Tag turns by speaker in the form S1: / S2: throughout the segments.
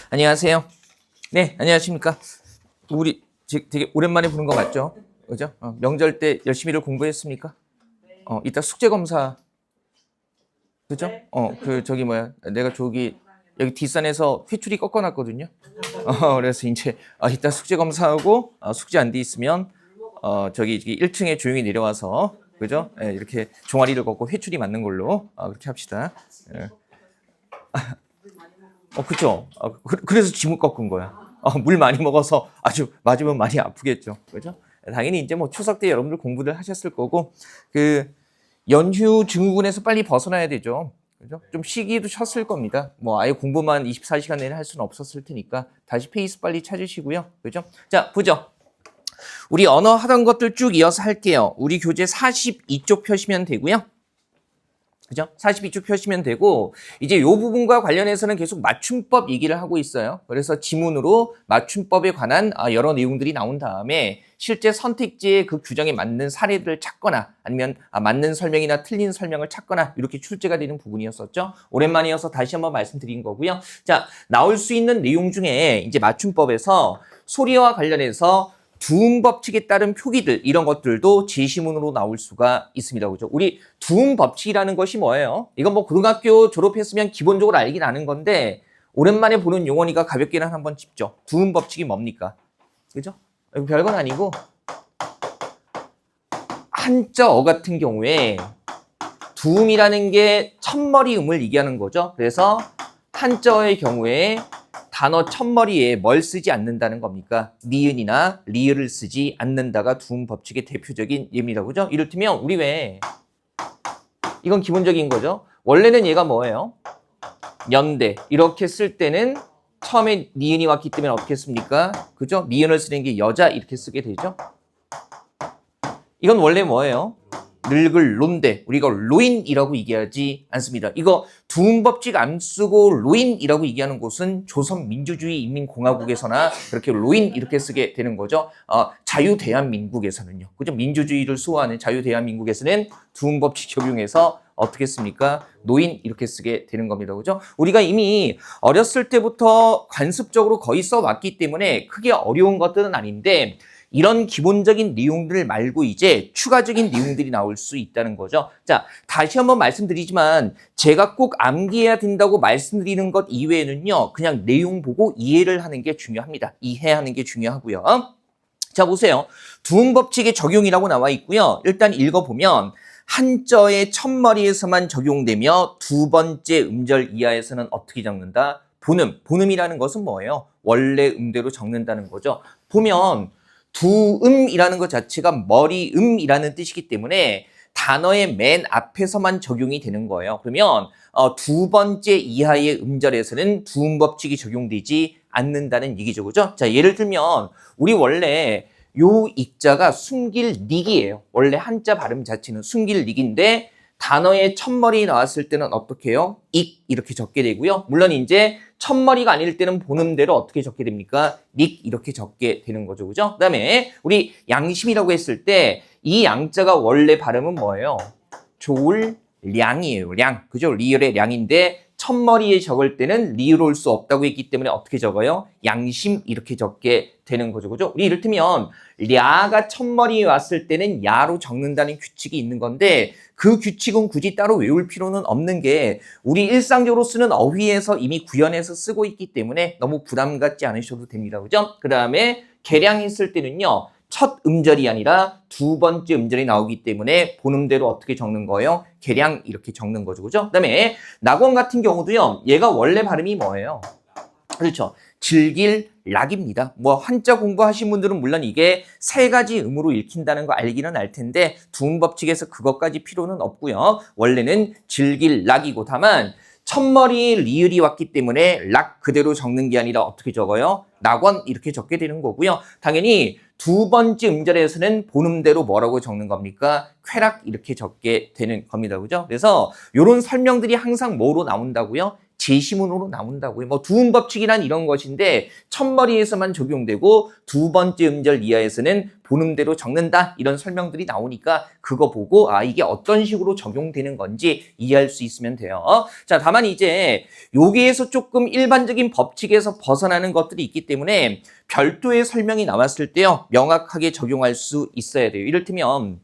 S1: 안녕하세요. 네, 안녕하십니까. 우리 되게 오랜만에 보는 거 맞죠? 그죠? 명절 때 열심히들 공부했습니까? 이따 숙제 검사, 그죠? 저기 뭐야, 내가 여기 뒷산에서 회초리 꺾어놨거든요. 그래서 이제 이따 숙제 검사하고 숙제 안 돼 있으면 저기 1층에 조용히 내려와서, 그죠? 예, 이렇게 종아리를 걷고 회초리 맞는 걸로 그렇게 합시다. 예. 그쵸. 그래서 지문 꺾은 거야. 물 많이 먹어서 아주 맞으면 많이 아프겠죠. 그죠? 당연히 이제 뭐 추석 때 여러분들 공부들 하셨을 거고, 연휴 증후군에서 빨리 벗어나야 되죠. 그죠? 좀 쉬기도 쉬었을 겁니다. 뭐 아예 공부만 24시간 내내 할 수는 없었을 테니까 다시 페이스 빨리 찾으시고요. 그죠? 자, 보죠. 우리 언어 하던 것들 쭉 이어서 할게요. 우리 교재 42쪽 펴시면 되고요. 그죠? 42쪽 펴시면 되고, 이제 요 부분과 관련해서는 계속 맞춤법 얘기를 하고 있어요. 그래서 지문으로 맞춤법에 관한 여러 내용들이 나온 다음에 실제 선택지의 그 규정에 맞는 사례들을 찾거나 아니면 맞는 설명이나 틀린 설명을 찾거나 이렇게 출제가 되는 부분이었었죠. 오랜만이어서 다시 한번 말씀드린 거고요. 자, 나올 수 있는 내용 중에 이제 맞춤법에서 소리와 관련해서 두음 법칙에 따른 표기들 이런 것들도 제시문으로 나올 수가 있습니다. 그죠? 우리 두음 법칙이라는 것이 뭐예요? 이건 뭐 고등학교 졸업했으면 기본적으로 알긴 아는 건데 오랜만에 보는 용어니까 가볍게는 한번 짚죠. 두음 법칙이 뭡니까? 그죠? 별건 아니고 한자어 같은 경우에 두음이라는 게 첫머리음을 얘기하는 거죠. 그래서 한자어의 경우에 단어 첫머리에 뭘 쓰지 않는다는 겁니까? 니은이나 리을을 쓰지 않는다가 두음 법칙의 대표적인 예입니다. 그죠? 이를테면 우리 이건 기본적인 거죠. 원래는 얘가 뭐예요? 연대. 이렇게 쓸 때는 처음에 니은이 왔기 때문에 어떻게 씁니까? 그죠? 니은을 쓰는 게 여자 이렇게 쓰게 되죠. 이건 원래 뭐예요? 늙을 론데 우리가 로인이라고 얘기하지 않습니다. 이거 두음 법칙 안 쓰고 로인이라고 얘기하는 곳은 조선민주주의 인민공화국에서나 그렇게 로인 이렇게 쓰게 되는 거죠. 자유대한민국에서는요. 그죠? 민주주의를 수호하는 자유대한민국에서는 두음 법칙 적용해서 어떻게 씁니까? 노인 이렇게 쓰게 되는 겁니다. 그죠? 우리가 이미 어렸을 때부터 관습적으로 거의 써왔기 때문에 크게 어려운 것들은 아닌데 이런 기본적인 내용들 말고 이제 추가적인 내용들이 나올 수 있다는 거죠. 자, 다시 한번 말씀드리지만 제가 꼭 암기해야 된다고 말씀드리는 것 이외에는요. 그냥 내용 보고 이해를 하는 게 중요합니다. 이해하는 게 중요하고요. 자, 보세요. 두음 법칙의 적용이라고 나와 있고요. 일단 읽어보면 한자의 첫머리에서만 적용되며 두 번째 음절 이하에서는 어떻게 적는다? 본음. 본음이라는 것은 뭐예요? 원래 음대로 적는다는 거죠. 보면 두음이라는 것 자체가 머리음이라는 뜻이기 때문에 단어의 맨 앞에서만 적용이 되는 거예요. 그러면 두 번째 이하의 음절에서는 두음 법칙이 적용되지 않는다는 얘기죠. 그죠? 자, 예를 들면 우리 원래 요 익자가 숨길 닉이에요. 원래 한자 발음 자체는 숨길 닉인데 단어의 첫머리 나왔을 때는 어떻게 해요? 익 이렇게 적게 되고요. 물론 이제 첫머리가 아닐 때는 본음대로 어떻게 적게 됩니까? 닉 이렇게 적게 되는 거죠. 그죠? 그다음에 우리 양심이라고 했을 때 이 양자가 원래 발음은 뭐예요? 조울 량이에요. 량. 그죠? 리을의 량인데 첫머리에 적을 때는 리을 올 수 없다고 했기 때문에 어떻게 적어요? 양심 이렇게 적게 되는 거죠. 그죠? 우리 이를테면 랴가 첫머리에 왔을 때는 야로 적는다는 규칙이 있는 건데 그 규칙은 굳이 따로 외울 필요는 없는 게 우리 일상적으로 쓰는 어휘에서 이미 구현해서 쓰고 있기 때문에 너무 부담 갖지 않으셔도 됩니다. 그죠? 그 다음에 개량했을 때는요. 첫 음절이 아니라 두 번째 음절이 나오기 때문에 본음대로 어떻게 적는 거예요? 개량 이렇게 적는 거죠. 그죠? 그 다음에 낙원 같은 경우도요. 얘가 원래 발음이 뭐예요? 그렇죠. 즐길 락입니다. 뭐 한자 공부하신 분들은 물론 이게 세 가지 음으로 읽힌다는 거 알기는 알 텐데 두음 법칙에서 그것까지 필요는 없고요. 원래는 즐길 락이고 다만 첫머리에 리을이 왔기 때문에 락 그대로 적는 게 아니라 어떻게 적어요? 낙원 이렇게 적게 되는 거고요. 당연히 두 번째 음절에서는 본음대로 뭐라고 적는 겁니까? 쾌락 이렇게 적게 되는 겁니다. 그죠? 그래서 이런 설명들이 항상 뭐로 나온다고요? 제시문으로 나온다고요. 뭐 두음 법칙이란 이런 것인데 첫머리에서만 적용되고 두 번째 음절 이하에서는 본음대로 적는다 이런 설명들이 나오니까 그거 보고 이게 어떤 식으로 적용되는 건지 이해할 수 있으면 돼요. 자, 다만 이제 여기에서 조금 일반적인 법칙에서 벗어나는 것들이 있기 때문에 별도의 설명이 나왔을 때요 명확하게 적용할 수 있어야 돼요. 이를테면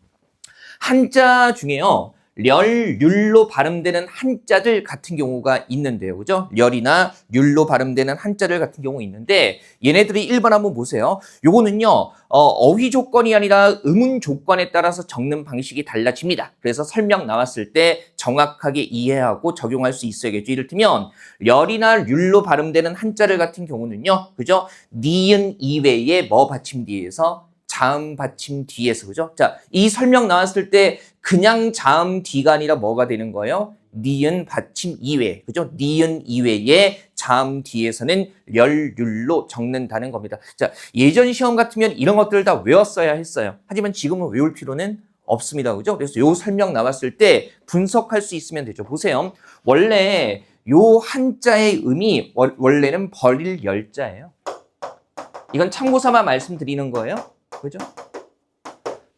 S1: 한자 중에요 렬, 율로 발음되는 한자들 같은 경우가 있는데요. 그죠? 렬이나 율로 발음되는 한자들 같은 경우 있는데 얘네들이 1번 한번 보세요. 요거는요. 어휘 조건이 아니라 의문 조건에 따라서 적는 방식이 달라집니다. 그래서 설명 나왔을 때 정확하게 이해하고 적용할 수 있어야겠죠. 이를테면 렬이나 율로 발음되는 한자들 같은 경우는요. 그죠? 니은 이외에 뭐 받침 뒤에서 자음 받침 뒤에서 그죠? 자, 이 설명 나왔을 때 그냥 자음 뒤가 아니라 뭐가 되는 거예요? 니은 받침 이외, 그죠? 니은 이외에 자음 뒤에서는 렬율로 적는다는 겁니다. 자, 예전 시험 같으면 이런 것들을 다 외웠어야 했어요. 하지만 지금은 외울 필요는 없습니다, 그죠? 그래서 요 설명 나왔을 때 분석할 수 있으면 되죠. 보세요. 원래 요 한자의 음이 원래는 버릴 열자예요. 이건 참고 삼아 말씀드리는 거예요. 그죠?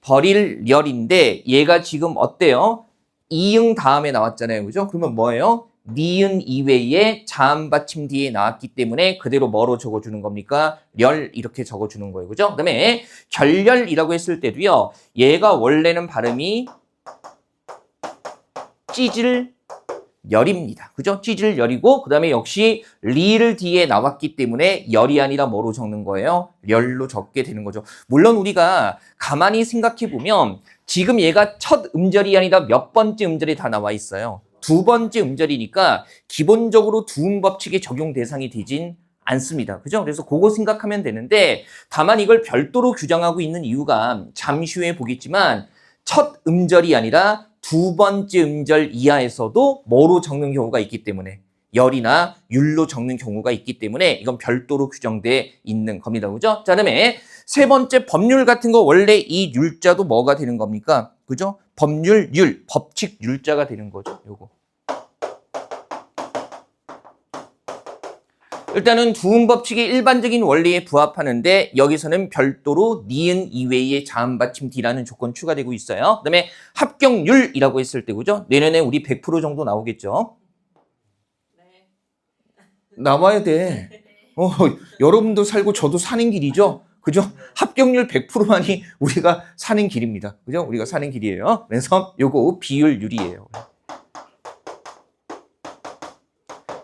S1: 버릴 열인데 얘가 지금 어때요? 이응 다음에 나왔잖아요. 그죠? 그러면 뭐예요? 니은 이외에 자음 받침 뒤에 나왔기 때문에 그대로 뭐로 적어주는 겁니까? 열 이렇게 적어주는 거예요. 그죠? 그 다음에 결열이라고 했을 때도요. 얘가 원래는 발음이 찌질 열입니다. 그죠? 찌질 열이고 그 다음에 역시 리를 뒤에 나왔기 때문에 열이 아니라 뭐로 적는 거예요? 렬로 적게 되는 거죠. 물론 우리가 가만히 생각해 보면 지금 얘가 첫 음절이 아니라 몇 번째 음절이 다 나와 있어요. 두 번째 음절이니까 기본적으로 두음 법칙의 적용 대상이 되진 않습니다. 그죠? 그래서 그거 생각하면 되는데 다만 이걸 별도로 규정하고 있는 이유가 잠시 후에 보겠지만 첫 음절이 아니라 두 번째 음절 이하에서도 뭐로 적는 경우가 있기 때문에 열이나 율로 적는 경우가 있기 때문에 이건 별도로 규정돼 있는 겁니다. 그죠? 자, 그다음에 세 번째 법률 같은 거 원래 이 율자도 뭐가 되는 겁니까? 그죠? 법률, 율, 법칙 율자가 되는 거죠. 요거. 일단은 두음 법칙의 일반적인 원리에 부합하는데 여기서는 별도로 니은 이외의 자음 받침 뒤라는 조건 추가되고 있어요. 그다음에 합격률이라고 했을 때 그죠? 내년에 우리 100% 정도 나오겠죠? 네. 나와야 돼. 여러분도 살고 저도 사는 길이죠? 그죠? 합격률 100%만이 우리가 사는 길입니다. 그죠? 우리가 사는 길이에요. 그래서 요거 비율율이에요.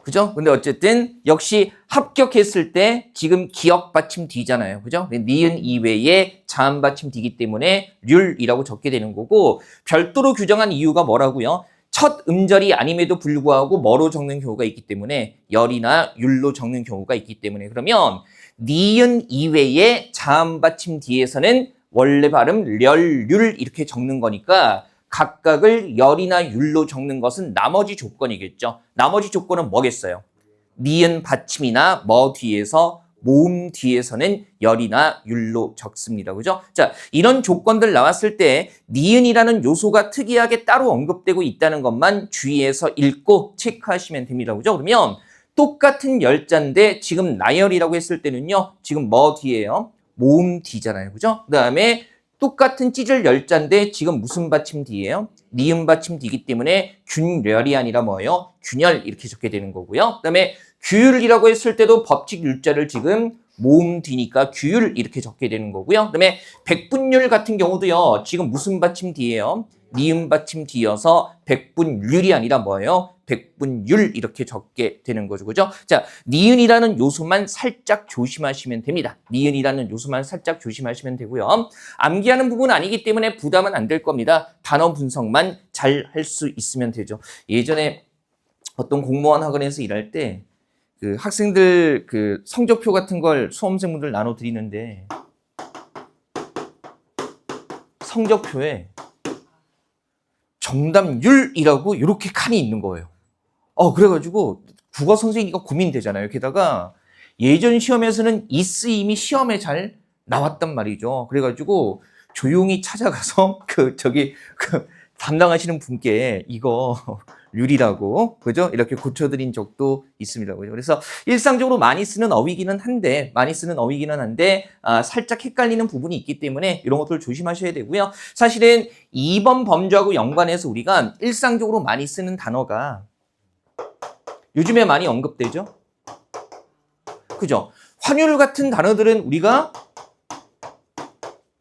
S1: 그죠? 근데 어쨌든 역시 합격했을 때 지금 기역 받침 뒤잖아요. 그죠? 니은 이외에 자음 받침 뒤기 때문에 률이라고 적게 되는 거고 별도로 규정한 이유가 뭐라고요? 첫 음절이 아님에도 불구하고 뭐로 적는 경우가 있기 때문에 열이나 율로 적는 경우가 있기 때문에 그러면 니은 이외에 자음 받침 뒤에서는 원래 발음 렬, 율 이렇게 적는 거니까 각각을 열이나 율로 적는 것은 나머지 조건이겠죠. 나머지 조건은 뭐겠어요? 니은 받침이나 뭐 뒤에서 모음 뒤에서는 열이나 율로 적습니다. 그죠? 자, 이런 조건들 나왔을 때 니은이라는 요소가 특이하게 따로 언급되고 있다는 것만 주의해서 읽고 체크하시면 됩니다. 그죠? 그러면 똑같은 열자인데 지금 나열이라고 했을 때는요. 지금 뭐 뒤에요? 모음 뒤잖아요. 그죠? 그 다음에 똑같은 찌질 열자인데 지금 무슨 받침 뒤예요? 니은 받침 뒤이기 때문에 균열이 아니라 뭐예요? 균열 이렇게 적게 되는 거고요. 그다음에 규율이라고 했을 때도 법칙 율자를 지금 모음 뒤니까 규율 이렇게 적게 되는 거고요. 그다음에 백분율 같은 경우도요. 지금 무슨 받침 뒤예요? 니은 받침 뒤여서 백분율이 아니라 뭐예요? 백분율 이렇게 적게 되는 거죠. 그죠? 자, 니은이라는 요소만 살짝 조심하시면 됩니다. 니은이라는 요소만 살짝 조심하시면 되고요. 암기하는 부분은 아니기 때문에 부담은 안 될 겁니다. 단어 분석만 잘 할 수 있으면 되죠. 예전에 어떤 공무원 학원에서 일할 때 그 학생들 그 성적표 같은 걸 수험생분들 나눠 드리는데 성적표에 정답률이라고 이렇게 칸이 있는 거예요. 그래가지고 국어 선생님이니까 고민되잖아요. 게다가 예전 시험에서는 이 쓰임이 시험에 잘 나왔단 말이죠. 그래가지고 조용히 찾아가서 담당하시는 분께 이거 률이라고, 그죠? 이렇게 고쳐드린 적도 있습니다. 그죠? 그래서 일상적으로 많이 쓰는 어휘기는 한데, 살짝 헷갈리는 부분이 있기 때문에 이런 것들 조심하셔야 되고요. 사실은 2번 범주하고 연관해서 우리가 일상적으로 많이 쓰는 단어가 요즘에 많이 언급되죠? 그죠? 환율 같은 단어들은 우리가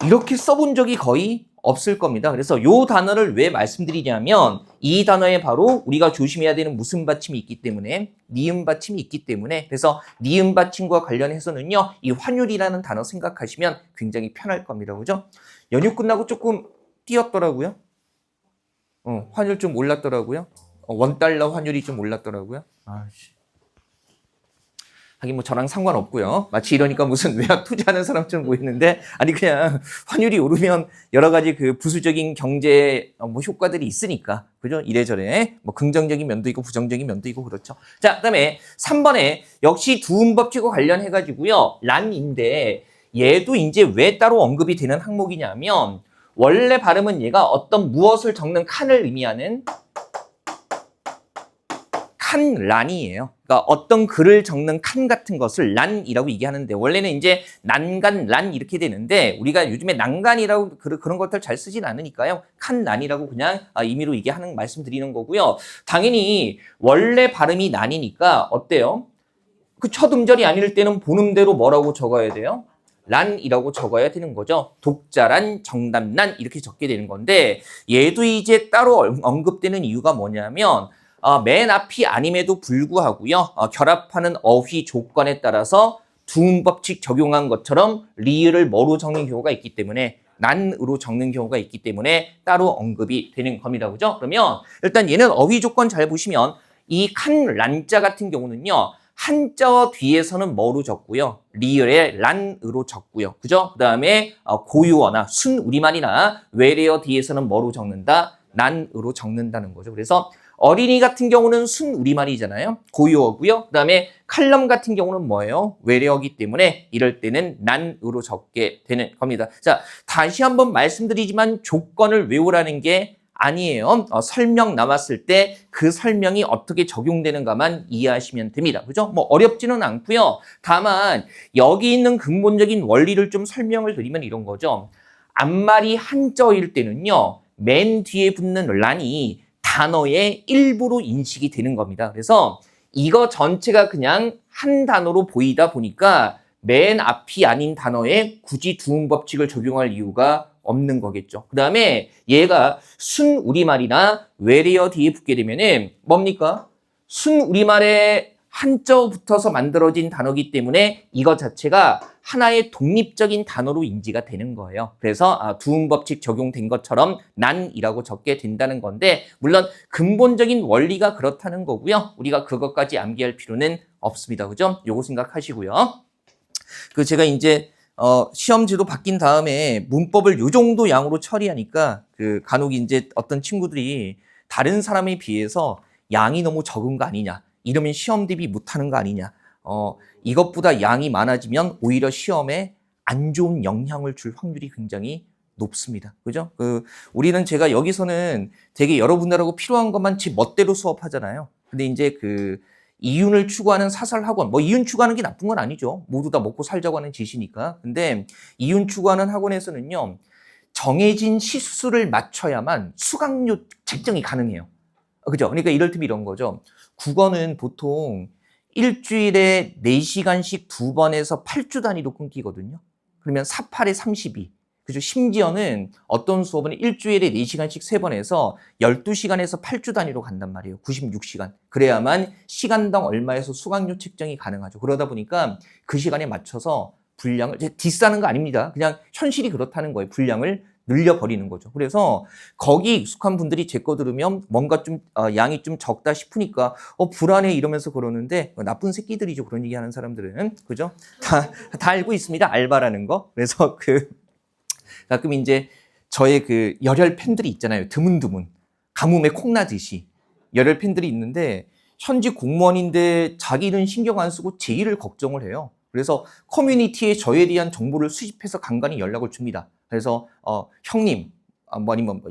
S1: 이렇게 써본 적이 거의 없을 겁니다. 그래서 이 단어를 왜 말씀드리냐면 이 단어에 바로 우리가 조심해야 되는 무슨 받침이 있기 때문에 니은 받침이 있기 때문에 그래서 니은 받침과 관련해서는요. 이 환율이라는 단어 생각하시면 굉장히 편할 겁니다. 그죠? 연휴 끝나고 조금 뛰었더라고요. 환율 좀 올랐더라고요. 원달러 환율이 좀 올랐더라고요. 아씨. 하긴 뭐 저랑 상관없고요. 마치 이러니까 무슨 외화 투자하는 사람처럼 보이는데 아니 그냥 환율이 오르면 여러 가지 그 부수적인 경제 뭐 효과들이 있으니까 그죠? 이래저래 뭐 긍정적인 면도 있고 부정적인 면도 있고 그렇죠. 자, 그다음에 3번에 역시 두음법칙과 관련해 가지고요. 란인데 얘도 이제 왜 따로 언급이 되는 항목이냐면 원래 발음은 얘가 어떤 무엇을 적는 칸을 의미하는 칸란이에요. 그러니까 어떤 글을 적는 칸 같은 것을 란이라고 얘기하는데 원래는 이제 난간, 란 이렇게 되는데 우리가 요즘에 난간이라고 그런 것들 잘 쓰진 않으니까요. 칸란이라고 그냥 임의로 얘기하는 말씀드리는 거고요. 당연히 원래 발음이 난이니까 어때요? 그 첫 음절이 아닐 때는 본음대로 뭐라고 적어야 돼요? 란이라고 적어야 되는 거죠. 독자란, 정답란 이렇게 적게 되는 건데 얘도 이제 따로 언급되는 이유가 뭐냐면 맨 앞이 아님에도 불구하고요. 결합하는 어휘 조건에 따라서 두음법칙 적용한 것처럼 리을을 뭐로 적는 경우가 있기 때문에 난으로 적는 경우가 있기 때문에 따로 언급이 되는 겁니다. 그죠? 그러면 일단 얘는 어휘 조건 잘 보시면 이 칸란자 같은 경우는요. 한자어 뒤에서는 뭐로 적고요. 리을에 란으로 적고요. 그죠? 그 다음에 고유어나 순우리말이나 외래어 뒤에서는 뭐로 적는다? 난으로 적는다는 거죠. 그래서 어린이 같은 경우는 순우리말이잖아요. 고유어고요. 그 다음에 칼럼 같은 경우는 뭐예요? 외래어기 때문에 이럴 때는 난으로 적게 되는 겁니다. 자, 다시 한번 말씀드리지만 조건을 외우라는 게 아니에요. 설명 남았을 때 그 설명이 어떻게 적용되는가만 이해하시면 됩니다. 그죠? 뭐 어렵지는 않고요. 다만 여기 있는 근본적인 원리를 좀 설명을 드리면 이런 거죠. 앞말이 한자어일 때는요. 맨 뒤에 붙는 란이 단어의 일부로 인식이 되는 겁니다. 그래서 이거 전체가 그냥 한 단어로 보이다 보니까 맨 앞이 아닌 단어에 굳이 두음법칙을 적용할 이유가 없는 거겠죠. 그 다음에 얘가 순우리말이나 외래어 뒤에 붙게 되면은 뭡니까? 순우리말에 한자어 붙어서 만들어진 단어이기 때문에 이것 자체가 하나의 독립적인 단어로 인지가 되는 거예요. 그래서 두음법칙 적용된 것처럼 난이라고 적게 된다는 건데 물론 근본적인 원리가 그렇다는 거고요. 우리가 그것까지 암기할 필요는 없습니다. 그죠? 요거 생각하시고요. 제가 이제 시험지도 바뀐 다음에 문법을 요 정도 양으로 처리하니까 간혹 이제 어떤 친구들이 다른 사람에 비해서 양이 너무 적은 거 아니냐. 이러면 시험 대비 못하는 거 아니냐. 이것보다 양이 많아지면 오히려 시험에 안 좋은 영향을 줄 확률이 굉장히 높습니다. 그죠? 우리는 제가 여기서는 되게 여러분들하고 필요한 것만 제 멋대로 수업하잖아요. 근데 이제 이윤을 추구하는 사설학원, 뭐 이윤 추구하는 게 나쁜 건 아니죠. 모두 다 먹고 살자고 하는 짓이니까. 근데 이윤 추구하는 학원에서는요. 정해진 시수를 맞춰야만 수강료 책정이 가능해요. 그죠? 그러니까 이럴 때면 이런 거죠. 국어는 보통 일주일에 4시간씩 2번에서 8주 단위로 끊기거든요. 그러면 4, 8에 32. 그죠? 심지어는 어떤 수업은 일주일에 4시간씩 3번에서 12시간에서 8주 단위로 간단 말이에요. 96시간. 그래야만 시간당 얼마에서 수강료 책정이 가능하죠. 그러다 보니까 그 시간에 맞춰서 분량을, 디스하는 거 아닙니다. 그냥 현실이 그렇다는 거예요. 분량을 늘려버리는 거죠. 그래서 거기 익숙한 분들이 제 거 들으면 뭔가 좀 양이 좀 적다 싶으니까 불안해 이러면서 그러는데 나쁜 새끼들이죠. 그런 얘기 하는 사람들은. 그죠? 다 알고 있습니다. 알바라는 거. 그래서 가끔 이제 저의 열혈 팬들이 있잖아요. 드문드문. 가뭄에 콩나듯이. 열혈 팬들이 있는데 현직 공무원인데 자기 일은 신경 안 쓰고 제 일을 걱정을 해요. 그래서 커뮤니티에 저에 대한 정보를 수집해서 간간히 연락을 줍니다. 그래서 형님 뭐 아니면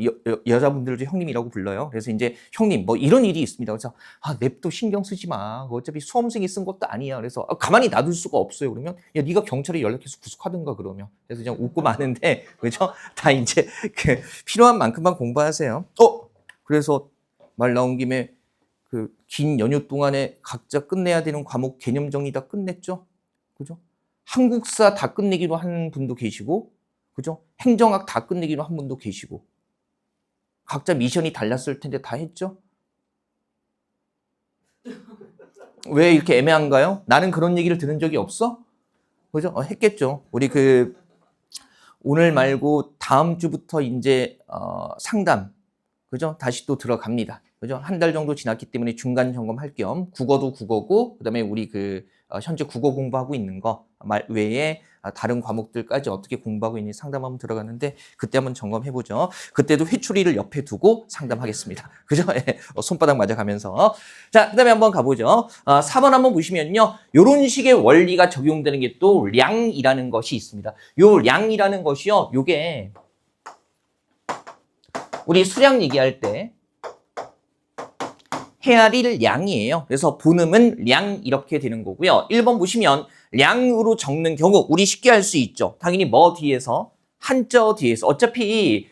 S1: 여자분들도 형님이라고 불러요. 그래서 이제 형님 뭐 이런 일이 있습니다. 그래서 냅둬 신경 쓰지 마. 어차피 수험생이 쓴 것도 아니야. 그래서 가만히 놔둘 수가 없어요. 그러면 야 네가 경찰에 연락해서 구속하든가 그러면. 그래서 그냥 웃고 마는데 그죠? 다 이제 필요한 만큼만 공부하세요. 그래서 말 나온 김에 그 긴 연휴 동안에 각자 끝내야 되는 과목 개념 정리 다 끝냈죠? 그죠? 한국사 다 끝내기로 한 분도 계시고, 그죠? 행정학 다 끝내기로 한 분도 계시고, 각자 미션이 달랐을 텐데 다 했죠? 왜 이렇게 애매한가요? 나는 그런 얘기를 들은 적이 없어? 그죠? 했겠죠. 우리 오늘 말고 다음 주부터 이제 상담, 그죠? 다시 또 들어갑니다. 그죠? 한 달 정도 지났기 때문에 중간 점검할 겸 국어도 국어고, 그다음에 우리 현재 국어 공부하고 있는 거 말 외에 다른 과목들까지 어떻게 공부하고 있는지 상담 한번 들어갔는데 그때 한번 점검해보죠. 그때도 회초리를 옆에 두고 상담하겠습니다. 그죠? 손바닥 맞아가면서. 자, 그다음에 한번 가보죠. 4번 한번 보시면요. 요런 식의 원리가 적용되는 게 또 량이라는 것이 있습니다. 요 량이라는 것이요. 요게 우리 수량 얘기할 때 헤아릴 양이에요. 그래서 본음은 량 이렇게 되는 거고요. 1번 보시면 량으로 적는 경우 우리 쉽게 할 수 있죠. 당연히 뭐 뒤에서 한자 뒤에서 어차피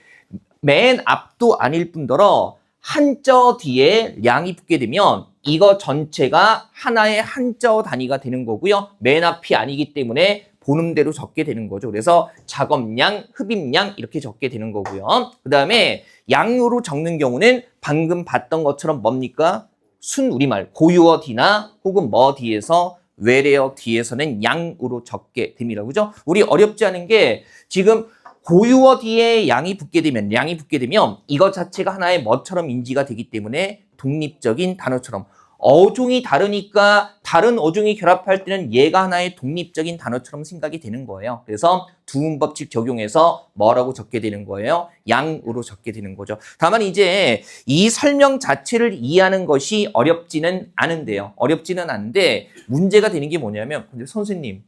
S1: 맨 앞도 아닐 뿐더러 한자 뒤에 량이 붙게 되면 이거 전체가 하나의 한자 단위가 되는 거고요. 맨 앞이 아니기 때문에 본음대로 적게 되는 거죠. 그래서 작업량, 흡입량 이렇게 적게 되는 거고요. 그 다음에 양으로 적는 경우는 방금 봤던 것처럼 뭡니까? 순 우리말 고유어 뒤나 혹은 뭐 뒤에서 외래어 뒤에서는 양으로 적게 됩니다. 그죠? 우리 어렵지 않은 게 지금 고유어 뒤에 량이 붙게 되면 이것 자체가 하나의 뭐처럼 인지가 되기 때문에 독립적인 단어처럼 어종이 다르니까 다른 어종이 결합할 때는 얘가 하나의 독립적인 단어처럼 생각이 되는 거예요. 그래서 두음법칙 적용해서 뭐라고 적게 되는 거예요? 양으로 적게 되는 거죠. 다만 이제 이 설명 자체를 이해하는 것이 어렵지는 않은데요. 어렵지는 않은데 문제가 되는 게 뭐냐면 근데 선생님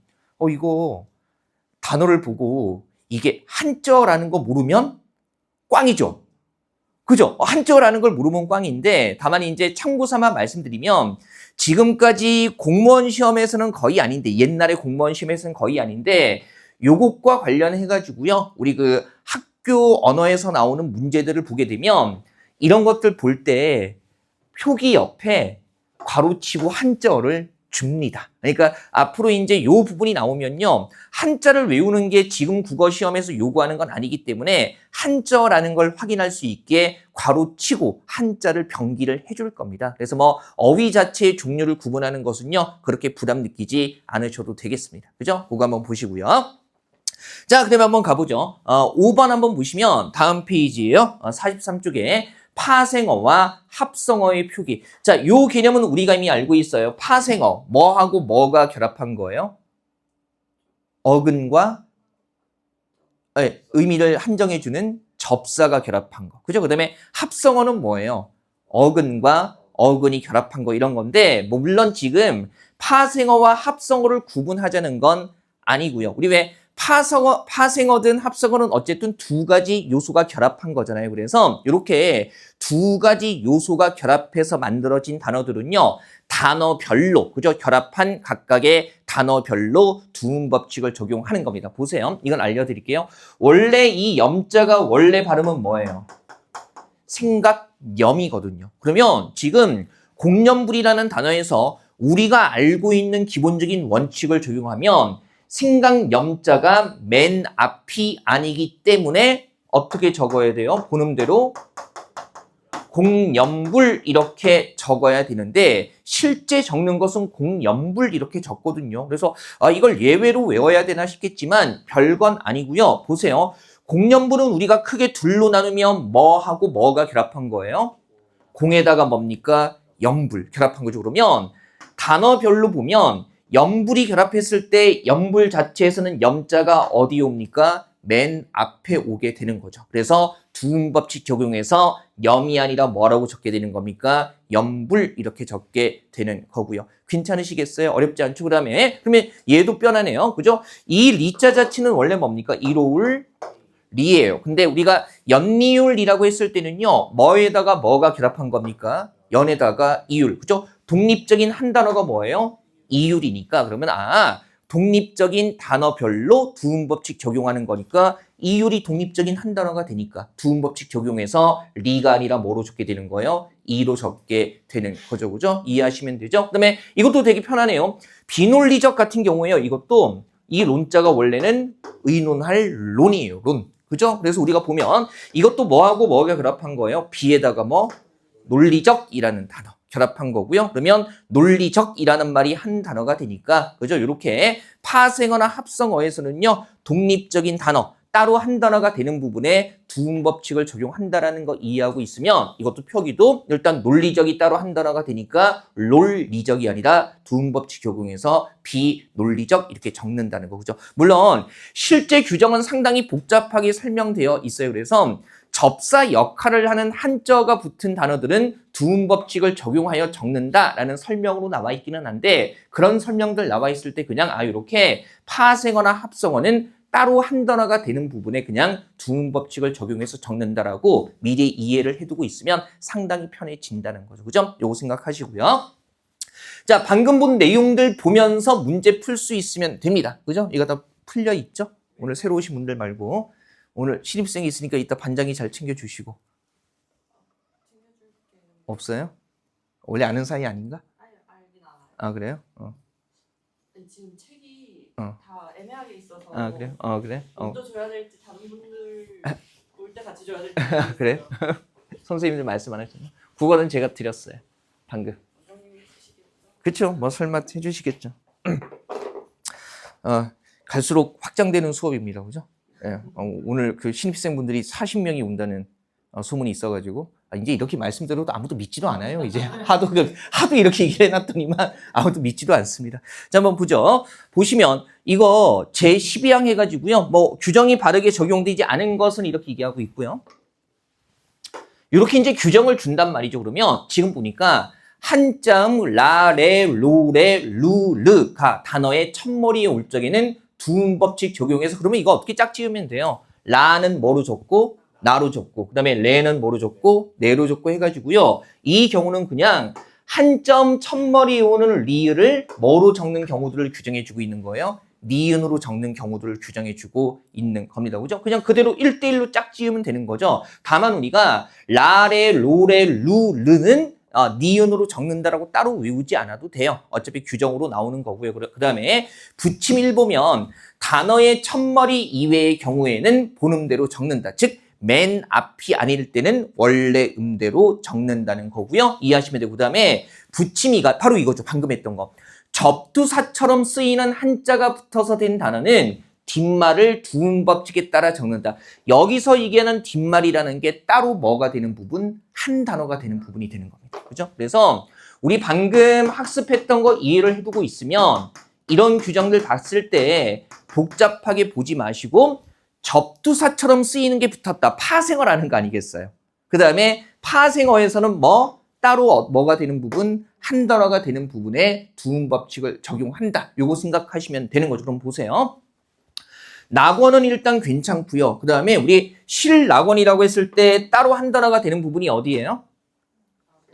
S1: 이거 단어를 보고 이게 한자라는 거 모르면 꽝이죠. 그죠? 한자라는 걸 모르면 꽝인데 다만 이제 참고 삼아 말씀드리면 지금까지 공무원 시험에서는 거의 아닌데 옛날에 공무원 시험에서는 거의 아닌데 요것과 관련해 가지고요. 우리 학교 언어에서 나오는 문제들을 보게 되면 이런 것들 볼 때 표기 옆에 괄호치고 한자어를 줍니다. 그러니까 앞으로 이제 요 부분이 나오면요. 한자를 외우는 게 지금 국어 시험에서 요구하는 건 아니기 때문에 한자라는 걸 확인할 수 있게 괄호치고 한자를 병기를 해줄 겁니다. 그래서 뭐 어휘 자체의 종류를 구분하는 것은요. 그렇게 부담 느끼지 않으셔도 되겠습니다. 그죠? 그거 한번 보시고요. 자, 그다음에 한번 가보죠. 5번 한번 보시면 다음 페이지예요. 43쪽에 파생어와 합성어의 표기. 자, 요 개념은 우리가 이미 알고 있어요. 파생어, 뭐하고 뭐가 결합한 거예요? 어근과 의미를 한정해주는 접사가 결합한 거. 그죠? 그 다음에 합성어는 뭐예요? 어근과 어근이 결합한 거 이런 건데 뭐 물론 지금 파생어와 합성어를 구분하자는 건 아니고요. 우리 왜 파생어든 합성어는 어쨌든 두 가지 요소가 결합한 거잖아요. 그래서 이렇게 두 가지 요소가 결합해서 만들어진 단어들은요. 단어별로, 그죠? 결합한 각각의 단어별로 두음법칙을 적용하는 겁니다. 보세요. 이건 알려드릴게요. 원래 이 염자가 원래 발음은 뭐예요? 생각염이거든요. 그러면 지금 공염불이라는 단어에서 우리가 알고 있는 기본적인 원칙을 적용하면 생각염자가 맨 앞이 아니기 때문에 어떻게 적어야 돼요? 본음대로 공염불 이렇게 적어야 되는데 실제 적는 것은 공염불 이렇게 적거든요. 그래서 이걸 예외로 외워야 되나 싶겠지만 별건 아니고요. 보세요. 공염불은 우리가 크게 둘로 나누면 뭐하고 뭐가 결합한 거예요? 공에다가 뭡니까? 염불 결합한 거죠. 그러면 단어별로 보면 염불이 결합했을 때 염불 자체에서는 염자가 어디에 옵니까? 맨 앞에 오게 되는 거죠. 그래서 두음법칙 적용해서 염이 아니라 뭐라고 적게 되는 겁니까? 염불 이렇게 적게 되는 거고요. 괜찮으시겠어요? 어렵지 않죠? 그러면 얘도 뼈나네요. 그죠? 이 리자 자체는 원래 뭡니까? 이로울 리예요. 근데 우리가 연리율이라고 했을 때는요, 뭐에다가 뭐가 결합한 겁니까? 연에다가 이율. 그죠? 독립적인 한 단어가 뭐예요? 이율이니까. 그러면 독립적인 단어별로 두음법칙 적용하는 거니까 이율이 독립적인 한 단어가 되니까 두음법칙 적용해서 리가 아니라 뭐로 적게 되는 거예요? 이로 적게 되는 거죠. 그죠? 이해하시면 되죠? 그다음에 이것도 되게 편하네요. 비논리적 같은 경우에요. 이것도 이 론자가 원래는 의논할 론이에요. 론. 그죠? 그래서 우리가 보면 이것도 뭐하고 뭐가 결합한 거예요? 비에다가 뭐 논리적이라는 단어 결합한 거고요. 그러면 논리적이라는 말이 한 단어가 되니까 그죠? 이렇게 파생어나 합성어에서는요. 독립적인 단어 따로 한 단어가 되는 부분에 두음법칙을 적용한다라는 거 이해하고 있으면 이것도 표기도 일단 논리적이 따로 한 단어가 되니까 롤리적이 아니라 두음법칙 적용해서 비논리적 이렇게 적는다는 거 그죠? 물론 실제 규정은 상당히 복잡하게 설명되어 있어요. 그래서 접사 역할을 하는 한자가 붙은 단어들은 두음법칙을 적용하여 적는다라는 설명으로 나와 있기는 한데 그런 설명들 나와 있을 때 그냥 이렇게 파생어나 합성어는 따로 한 단어가 되는 부분에 그냥 두음법칙을 적용해서 적는다라고 미리 이해를 해두고 있으면 상당히 편해진다는 거죠. 그죠? 요거 생각하시고요. 자, 방금 본 내용들 보면서 문제 풀 수 있으면 됩니다. 그죠? 이거 다 풀려 있죠? 오늘 새로 오신 분들 말고 오늘 신입생이 있으니까 이따 반장이 잘 챙겨주시고. 없어요? 원래 아는 사이 아닌가?
S2: 알긴 알아요.
S1: 그래요?
S2: 지금 책이
S1: 어.
S2: 다 애매하게 있어서
S1: 그래요? 그래?
S2: 먼저 줘야 될지 다른 분들 올 때 같이 줘야 될지
S1: 그래요? 선생님들 말씀 안 하셨나? 국어는 제가 드렸어요. 방금.
S2: 원장님이 주시겠죠?
S1: 그렇죠. 뭐 설마 해주시겠죠. 갈수록 확장되는 수업입니다. 그죠? 예, 오늘 그 신입생분들이 40명이 온다는 소문이 있어가지고 이제 이렇게 말씀드려도 아무도 믿지도 않아요. 이제 하도 이렇게 얘기를 해놨더니만 아무도 믿지도 않습니다. 자, 한번 보죠. 보시면 이거 제12항 해가지고요. 뭐 규정이 바르게 적용되지 않은 것은 이렇게 얘기하고 있고요. 이렇게 이제 규정을 준단 말이죠. 그러면 지금 보니까 한자음 라, 레, 로, 레, 루, 르가 단어의 첫머리에 올 적에는 두음법칙 적용해서 그러면 이거 어떻게 짝지으면 돼요? 라는 뭐로 적고 나로 적고 그 다음에 레는 뭐로 적고 네로 적고 해가지고요. 이 경우는 그냥 한점 첫머리에 오는 리을을 뭐로 적는 경우들을 규정해주고 있는 거예요. 니은으로 적는 경우들을 규정해주고 있는 겁니다. 그죠? 그냥 그대로 1대1로 짝지으면 되는 거죠. 다만 우리가 라레, 로레, 루, 르는 니은으로 적는다라고 따로 외우지 않아도 돼요. 어차피 규정으로 나오는 거고요. 그 다음에 붙임 1 보면 단어의 첫머리 이외의 경우에는 본음대로 적는다. 즉 맨 앞이 아닐 때는 원래 음대로 적는다는 거고요. 이해하시면 되고 그 다음에 붙임 2가 바로 이거죠. 방금 했던 거. 접두사처럼 쓰이는 한자가 붙어서 된 단어는 뒷말을 두음법칙에 따라 적는다. 여기서 얘기하는 뒷말이라는 게 따로 뭐가 되는 부분? 한 단어가 되는 부분이 되는 겁니다. 그죠? 그래서 우리 방금 학습했던 거 이해를 해두고 있으면 이런 규정들 봤을 때 복잡하게 보지 마시고 접두사처럼 쓰이는 게 붙었다. 파생어라는 거 아니겠어요? 그 다음에 파생어에서는 따로 뭐가 되는 부분? 한 단어가 되는 부분에 두음법칙을 적용한다. 요거 생각하시면 되는 거죠. 그럼 보세요. 낙원은 일단 괜찮고요. 그 다음에 우리 실낙원이라고 했을 때 따로 한 단어가 되는 부분이 어디예요?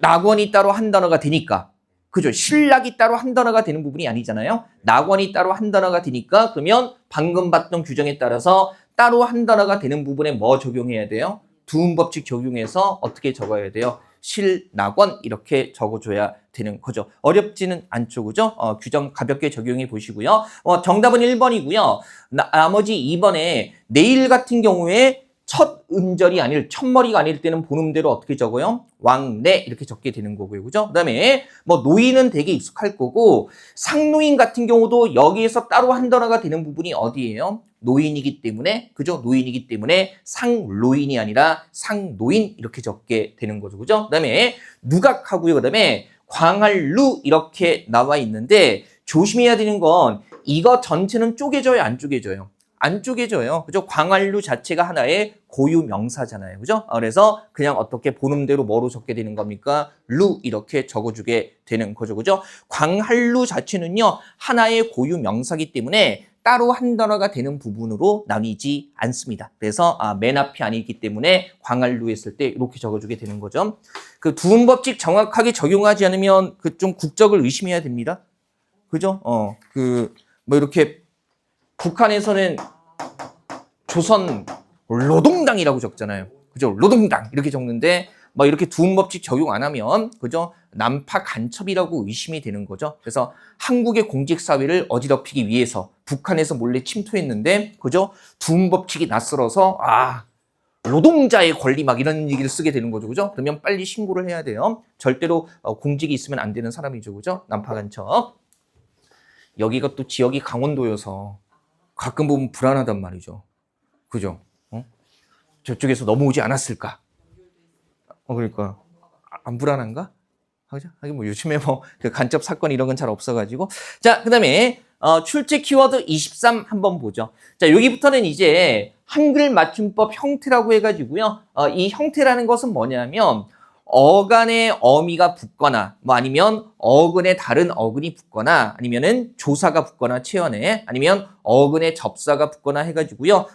S1: 낙원이 따로 한 단어가 되니까. 그죠? 실낙이 따로 한 단어가 되는 부분이 아니잖아요. 낙원이 따로 한 단어가 되니까 그러면 방금 봤던 규정에 따라서 따로 한 단어가 되는 부분에 뭐 적용해야 돼요? 두음법칙 적용해서 어떻게 적어야 돼요? 실낙원 이렇게 적어줘야 되는 거죠. 어렵지는 않죠. 그죠? 규정 가볍게 적용해 보시고요. 정답은 1번이고요. 나머지 2번에 내일 같은 경우에 첫 음절이 아닐, 첫머리가 아닐 때는 본음대로 어떻게 적어요? 왕래 이렇게 적게 되는 거고요. 그죠? 그 다음에 노인은 되게 익숙할 거고 상노인 같은 경우도 여기에서 따로 한 단어가 되는 부분이 어디예요? 노인이기 때문에, 그죠? 노인이기 때문에 상노인이 아니라 상노인 이렇게 적게 되는 거죠. 그죠? 그 다음에 누각하고요. 그 다음에 광할루 이렇게 나와 있는데 조심해야 되는 건 이거 전체는 쪼개져요? 안 쪼개져요? 안 쪼개져요. 그죠? 광활루 자체가 하나의 고유 명사잖아요. 그죠? 그래서 그냥 어떻게 본음대로 뭐로 적게 되는 겁니까? 루 이렇게 적어주게 되는 거죠. 그죠? 광활루 자체는요, 하나의 고유 명사기 때문에 따로 한 단어가 되는 부분으로 나뉘지 않습니다. 그래서 맨 앞이 아니기 때문에 광활루 했을 때 이렇게 적어주게 되는 거죠. 그 두음법칙 정확하게 적용하지 않으면 그 좀 국적을 의심해야 됩니다. 그죠? 뭐 이렇게 북한에서는 조선 노동당이라고 적잖아요. 그죠? 노동당 이렇게 적는데 뭐 이렇게 두음법칙 적용 안 하면 그죠? 남파 간첩이라고 의심이 되는 거죠. 그래서 한국의 공직사회를 어지럽히기 위해서 북한에서 몰래 침투했는데 그죠? 두음법칙이 낯설어서 노동자의 권리 막 이런 얘기를 쓰게 되는 거죠. 그죠? 그러면 빨리 신고를 해야 돼요. 절대로 공직이 있으면 안 되는 사람이죠. 그죠? 남파 간첩. 여기가 또 지역이 강원도여서 가끔 보면 불안하단 말이죠. 그죠? 저쪽에서 넘어오지 않았을까? 그러니까 안 불안한가? 하긴 뭐 요즘에 뭐 그 간첩 사건 이런 건 잘 없어가지고. 자, 그다음에 출제 키워드 23 한번 보죠. 자, 여기부터는 이제 한글 맞춤법 형태라고 해가지고요. 이 형태라는 것은 뭐냐면 어간에 어미가 붙거나 뭐 아니면 어근에 다른 어근이 붙거나 아니면은 조사가 붙거나 체연에 아니면 어근에 접사가 붙거나 해가지고요.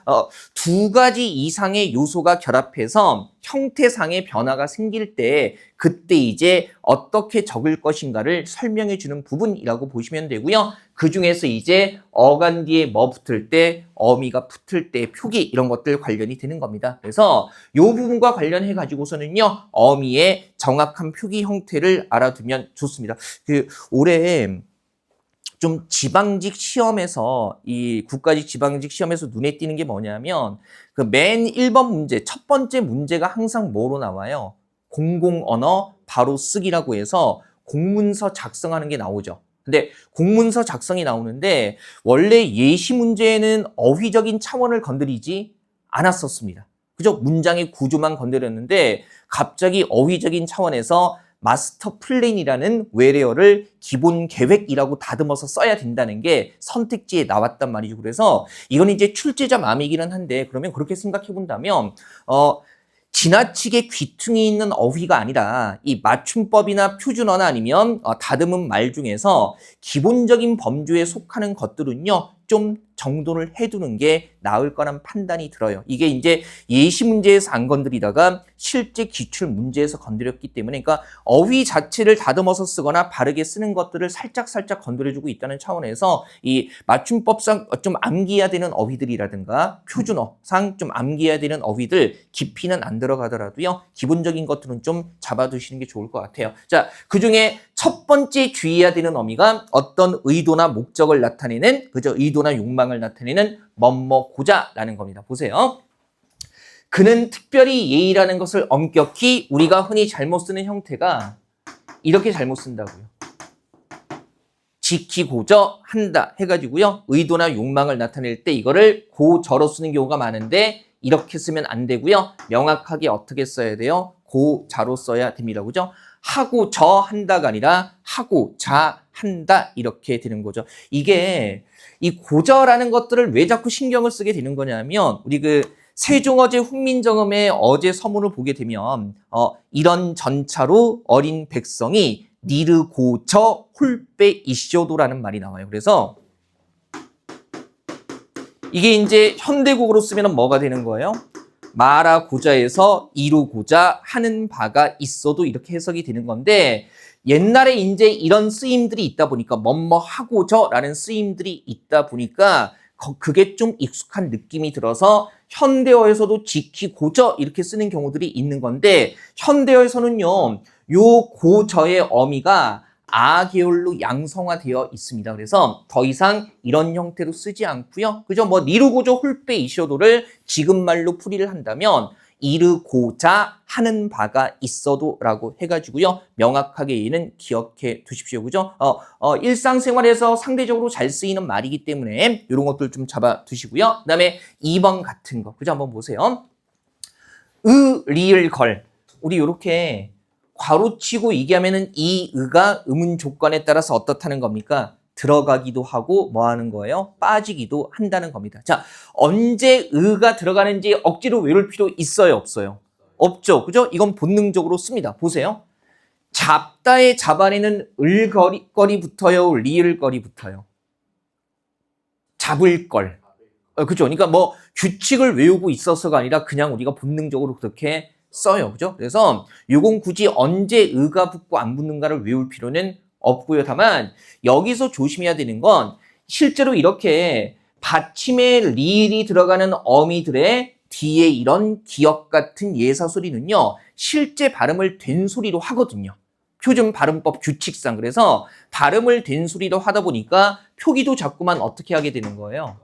S1: 두 가지 이상의 요소가 결합해서 형태상의 변화가 생길 때 그때 이제 어떻게 적을 것인가를 설명해 주는 부분이라고 보시면 되고요. 그 중에서 이제 어간 뒤에 뭐 붙을 때, 어미가 붙을 때, 표기 이런 것들 관련이 되는 겁니다. 그래서 이 부분과 관련해 가지고서는요. 어미의 정확한 표기 형태를 알아두면 좋습니다. 올해 좀 지방직 시험에서 이 국가직 지방직 시험에서 눈에 띄는 게 뭐냐면 그 맨 1번 문제, 첫 번째 문제가 항상 뭐로 나와요? 공공언어 바로 쓰기라고 해서 공문서 작성하는 게 나오죠. 근데 공문서 작성이 나오는데 원래 예시 문제에는 어휘적인 차원을 건드리지 않았었습니다. 그죠? 문장의 구조만 건드렸는데 갑자기 어휘적인 차원에서 마스터 플랜이라는 외래어를 기본 계획이라고 다듬어서 써야 된다는 게 선택지에 나왔단 말이죠. 그래서 이건 이제 출제자 마음이기는 한데 그러면 그렇게 생각해 본다면 지나치게 귀퉁이 있는 어휘가 아니라 이 맞춤법이나 표준어나 아니면 다듬은 말 중에서 기본적인 범주에 속하는 것들은요 좀 정돈을 해두는 게 나을 거란 판단이 들어요. 이게 이제 예시 문제에서 안 건드리다가 실제 기출 문제에서 건드렸기 때문에 그러니까 어휘 자체를 다듬어서 쓰거나 바르게 쓰는 것들을 살짝 건드려주고 있다는 차원에서 이 맞춤법상 좀 암기해야 되는 어휘들이라든가 표준어상 좀 암기해야 되는 어휘들 깊이는 안 들어가더라도요. 기본적인 것들은 좀 잡아두시는 게 좋을 것 같아요. 자, 그중에 첫 번째 주의해야 되는 어미가 어떤 의도나 목적을 나타내는 그저 의도나 욕망을 나타내는 뭐뭐고자라는 겁니다. 보세요. 그는 특별히 예의라는 것을 엄격히 우리가 흔히 잘못 쓰는 형태가 이렇게 잘못 쓴다고요. 지키고저 한다 해가지고요. 의도나 욕망을 나타낼 때 이거를 고저로 쓰는 경우가 많은데 이렇게 쓰면 안 되고요. 명확하게 어떻게 써야 돼요? 고자로 써야 됩니다. 그죠? 하고 저 한다가 아니라 하고 자 한다 이렇게 되는 거죠. 이게 이 고저라는 것들을 왜 자꾸 신경을 쓰게 되는 거냐면 우리 그 세종어제 훈민정음의 어제 서문을 보게 되면 이런 전차로 어린 백성이 니르 고저 홀빼 이쇼도라는 말이 나와요. 그래서 이게 이제 현대국어로 쓰면 뭐가 되는 거예요? 마라 고자에서 이루고자 하는 바가 있어도 이렇게 해석이 되는 건데 옛날에 이제 이런 쓰임들이 있다 보니까 뭐뭐 하고저라는 쓰임들이 있다 보니까 그게 좀 익숙한 느낌이 들어서 현대어에서도 지키고저 이렇게 쓰는 경우들이 있는 건데 현대어에서는요 요 고저의 어미가 아계열로 양성화되어 있습니다. 그래서 더 이상 이런 형태로 쓰지 않고요. 그죠? 뭐 니르고저 홀빼 이쇼도를 지금 말로 풀이를 한다면 이르고자 하는 바가 있어도라고 해가지고요. 명확하게 얘는 기억해 두십시오. 그죠? 일상생활에서 상대적으로 잘 쓰이는 말이기 때문에 이런 것들 좀 잡아 두시고요. 그 다음에 2번 같은 거. 그죠? 한번 보세요. 리을 걸. 우리 이렇게 괄호치고 얘기하면은 이 의가 의문 조건에 따라서 어떻다는 겁니까? 들어가기도 하고 뭐 하는 거예요? 빠지기도 한다는 겁니다. 자, 언제 의가 들어가는지 억지로 외울 필요 있어요, 없어요? 없죠. 그죠? 이건 본능적으로 씁니다. 보세요. 잡다의 잡안에는 을거리 붙어요, 리을거리 붙어요? 잡을 걸. 그죠? 그러니까 뭐 규칙을 외우고 있어서가 아니라 그냥 우리가 본능적으로 그렇게 써요. 그죠? 그래서 요건 굳이 언제 의가 붙고 안 붙는가를 외울 필요는 없고요. 다만 여기서 조심해야 되는 건 실제로 이렇게 받침에 리을이 들어가는 어미들의 뒤에 이런 기역 같은 예사소리는요. 실제 발음을 된소리로 하거든요. 표준 발음법 규칙상. 그래서 발음을 된소리로 하다 보니까 표기도 자꾸만 어떻게 하게 되는 거예요?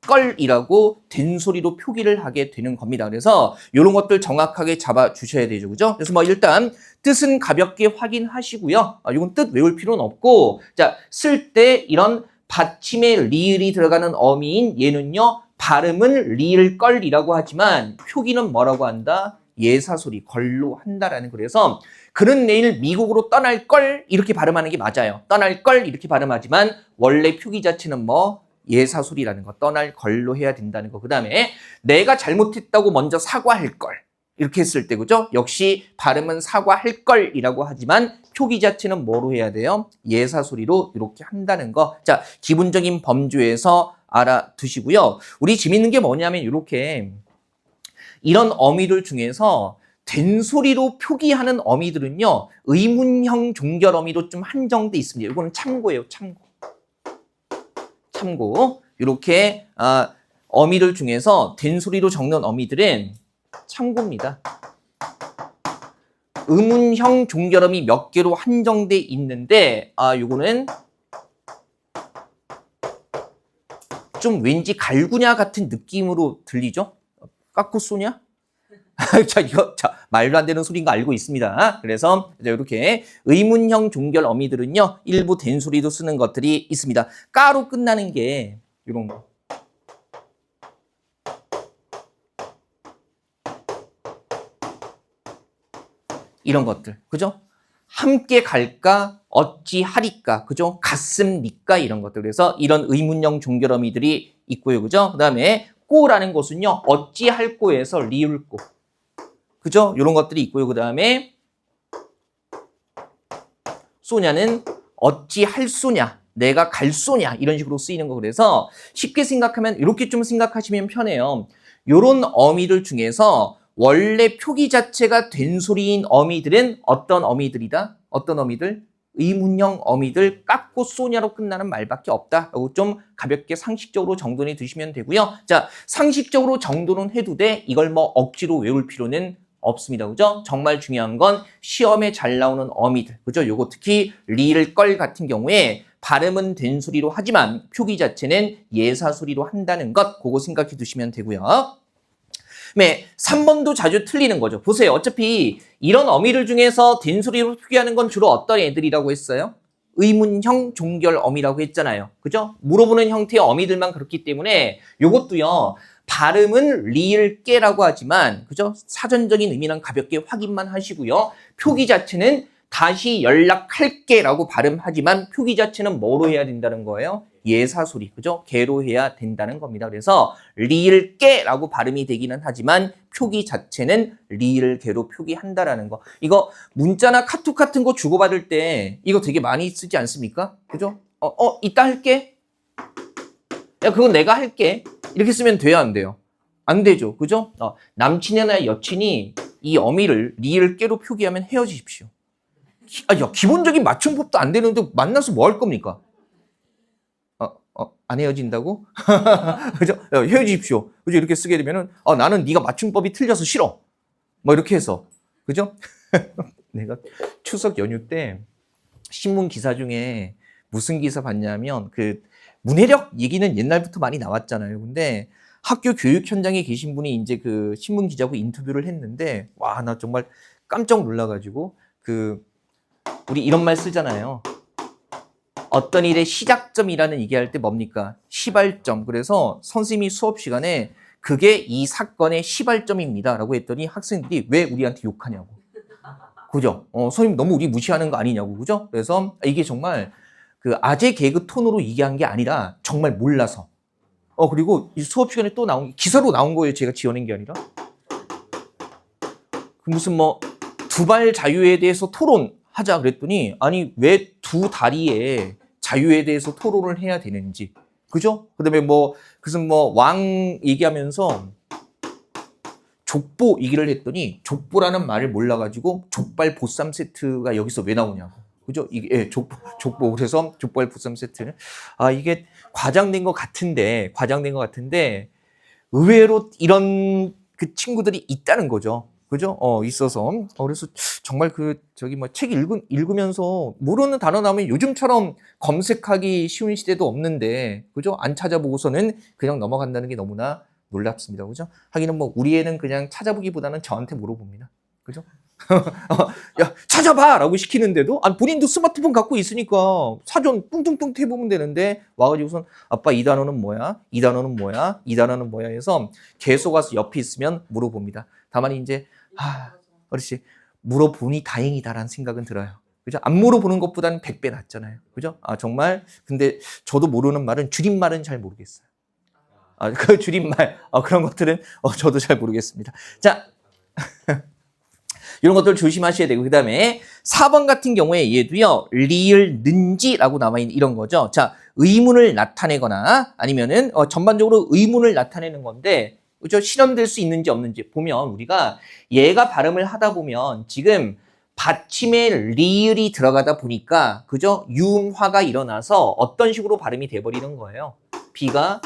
S1: 껄이라고 된소리로 표기를 하게 되는 겁니다. 그래서 이런 것들 정확하게 잡아주셔야 되죠. 그죠? 그래서 뭐 일단 뜻은 가볍게 확인하시고요. 이건 뜻 외울 필요는 없고, 자, 쓸 때 이런 받침에 리을이 들어가는 어미인 얘는요, 발음은 리을 껄이라고 하지만 표기는 뭐라고 한다? 예사소리, 걸로 한다라는. 그래서 그는 내일 미국으로 떠날 걸 이렇게 발음하는 게 맞아요. 떠날 걸 이렇게 발음하지만 원래 표기 자체는 뭐 예사소리라는 거, 떠날 걸로 해야 된다는 거. 그 다음에 내가 잘못했다고 먼저 사과할 걸 이렇게 했을 때, 그죠? 역시 발음은 사과할 걸이라고 하지만 표기 자체는 뭐로 해야 돼요? 예사소리로 이렇게 한다는 거. 자, 기본적인 범주에서 알아두시고요. 우리 재밌는 게 뭐냐면 이렇게 이런 어미들 중에서 된소리로 표기하는 어미들은요, 의문형 종결 어미로 좀 한정돼 있습니다. 이거는 참고예요, 참고. 이렇게 어미들 중에서 된소리로 적는 어미들은 참고입니다. 의문형 종결음이 몇 개로 한정돼 있는데 요거는 좀 왠지 갈구냐 같은 느낌으로 들리죠? 깎고 쏘냐? 자, 말도 안 되는 소리인 거 알고 있습니다. 그래서 이렇게 의문형 종결 어미들은요, 일부 된소리도 쓰는 것들이 있습니다. 까로 끝나는 게 이런 거. 이런 것들, 그죠? 함께 갈까? 어찌하리까? 그죠? 갔습니까? 이런 것들. 그래서 이런 의문형 종결 어미들이 있고요. 그죠? 그 다음에 꼬라는 것은요, 어찌할 꼬에서 리을 꼬. 그죠? 이런 것들이 있고요. 그 다음에 쏘냐는 어찌할 쏘냐, 내가 갈 쏘냐 이런 식으로 쓰이는 거. 그래서 쉽게 생각하면 이렇게 좀 생각하시면 편해요. 이런 어미들 중에서 원래 표기 자체가 된소리인 어미들은 어떤 어미들이다? 어떤 어미들? 의문형 어미들, 깎고 쏘냐로 끝나는 말밖에 없다라고 좀 가볍게 상식적으로 정돈해 두시면 되고요. 자, 상식적으로 정돈은 해도 돼. 이걸 뭐 억지로 외울 필요는 없습니다. 그죠? 정말 중요한 건 시험에 잘 나오는 어미들. 그죠? 요거 특히 리을 걸 같은 경우에 발음은 된소리로 하지만 표기 자체는 예사소리로 한다는 것, 그거 생각해 두시면 되고요. 네, 3번도 자주 틀리는 거죠. 보세요. 어차피 이런 어미들 중에서 된소리로 표기하는 건 주로 어떤 애들이라고 했어요? 의문형 종결 어미라고 했잖아요. 그죠? 물어보는 형태의 어미들만 그렇기 때문에 요것도요, 발음은 리을 깨라고 하지만, 그죠? 사전적인 의미는 가볍게 확인만 하시고요. 표기 자체는 다시 연락할게라고 발음하지만 표기 자체는 뭐로 해야 된다는 거예요? 예사소리, 그죠? 개로 해야 된다는 겁니다. 그래서 리을 깨라고 발음이 되기는 하지만 표기 자체는 리을 개로 표기한다라는 거. 이거 문자나 카톡 같은 거 주고받을 때 이거 되게 많이 쓰지 않습니까? 그죠? 이따 할게. 야, 그건 내가 할게. 이렇게 쓰면 돼야 안 돼요? 안 되죠. 그죠? 남친이나 여친이 이 어미를 리을 깨로 표기하면 헤어지십시오. 야, 기본적인 맞춤법도 안 되는데 만나서 뭐 할 겁니까? 안 헤어진다고? 그죠? 야, 헤어지십시오. 그죠? 이렇게 쓰게 되면은, 나는 네가 맞춤법이 틀려서 싫어. 뭐 이렇게 해서. 그죠? 내가 추석 연휴 때 신문 기사 중에 무슨 기사 봤냐면, 문해력 얘기는 옛날부터 많이 나왔잖아요. 근데 학교 교육 현장에 계신 분이 이제 그 신문 기자하고 인터뷰를 했는데, 와, 나 정말 깜짝 놀라가지고, 우리 이런 말 쓰잖아요. 어떤 일의 시작점이라는 얘기할 때 뭡니까? 시발점. 그래서 선생님이 수업 시간에 그게 이 사건의 시발점입니다 라고 했더니 학생들이 왜 우리한테 욕하냐고. 그죠? 선생님 너무 우리 무시하는 거 아니냐고. 그죠? 그래서 이게 정말 그 아재 개그 톤으로 얘기한 게 아니라 정말 몰라서. 그리고 이 수업 시간에 또 기사로 나온 거예요. 제가 지어낸 게 아니라. 무슨 두발 자유에 대해서 토론하자 그랬더니, 아니 왜 두 다리에 자유에 대해서 토론을 해야 되는지, 그죠? 그다음에 뭐 무슨 뭐 왕 얘기하면서 족보 얘기를 했더니 족보라는 말을 몰라가지고 족발 보쌈 세트가 여기서 왜 나오냐고. 그죠? 이게 예, 족보 그래서 족발 보쌈 세트는 이게 과장된 것 같은데 의외로 이런 그 친구들이 있다는 거죠. 그죠? 있어서. 그래서 정말 저기 뭐 책 읽으면서 모르는 단어 나오면 요즘처럼 검색하기 쉬운 시대도 없는데, 그죠? 안 찾아보고서는 그냥 넘어간다는 게 너무나 놀랍습니다. 그죠? 하기는 뭐 우리 애는 그냥 찾아보기보다는 저한테 물어봅니다. 그죠? 야, 찾아봐! 라고 시키는데도, 본인도 스마트폰 갖고 있으니까 사전 뚱뚱뚱 해보면 되는데, 와가지고선, 아빠 이 단어는 뭐야? 이 단어는 뭐야? 이 단어는 뭐야? 해서 계속 와서 옆에 있으면 물어봅니다. 다만 이제, 그렇지. 물어보니 다행이다라는 생각은 들어요. 그죠? 안 물어보는 것보다는 100배 낫잖아요. 그죠? 정말. 근데 저도 모르는 말은, 줄임말은 잘 모르겠어요. 그 줄임말, 그런 것들은 저도 잘 모르겠습니다. 자. 이런 것들 조심하셔야 되고, 그 다음에 4번 같은 경우에 얘도요, 리을 는지라고 남아있는 이런 거죠. 자, 의문을 나타내거나 아니면은 전반적으로 의문을 나타내는 건데, 그죠? 실현될 수 있는지 없는지 보면 우리가 얘가 발음을 하다 보면 지금 받침에 리을이 들어가다 보니까, 그죠? 유음화가 일어나서 어떤 식으로 발음이 돼버리는 거예요. B가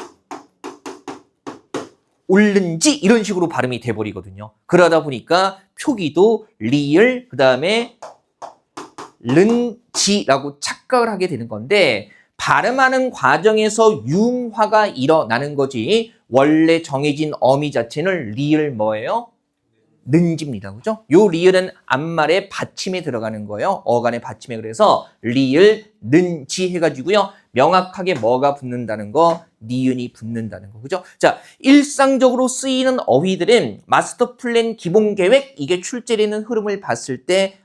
S1: 옳는지 이런 식으로 발음이 돼버리거든요. 그러다 보니까 표기도 리을 그 다음에 른지라고 착각을 하게 되는 건데, 발음하는 과정에서 융화가 일어나는 거지 원래 정해진 어미 자체는 리을 뭐예요? 는지입니다. 그죠? 요 리을은 앞말의 받침에 들어가는 거예요. 어간의 받침에. 그래서 리을 는지 해가지고요. 명확하게 뭐가 붙는다는 거, 니은이 붙는다는 거. 그죠? 자, 일상적으로 쓰이는 어휘들은 마스터 플랜 기본 계획, 이게 출제되는 흐름을 봤을 때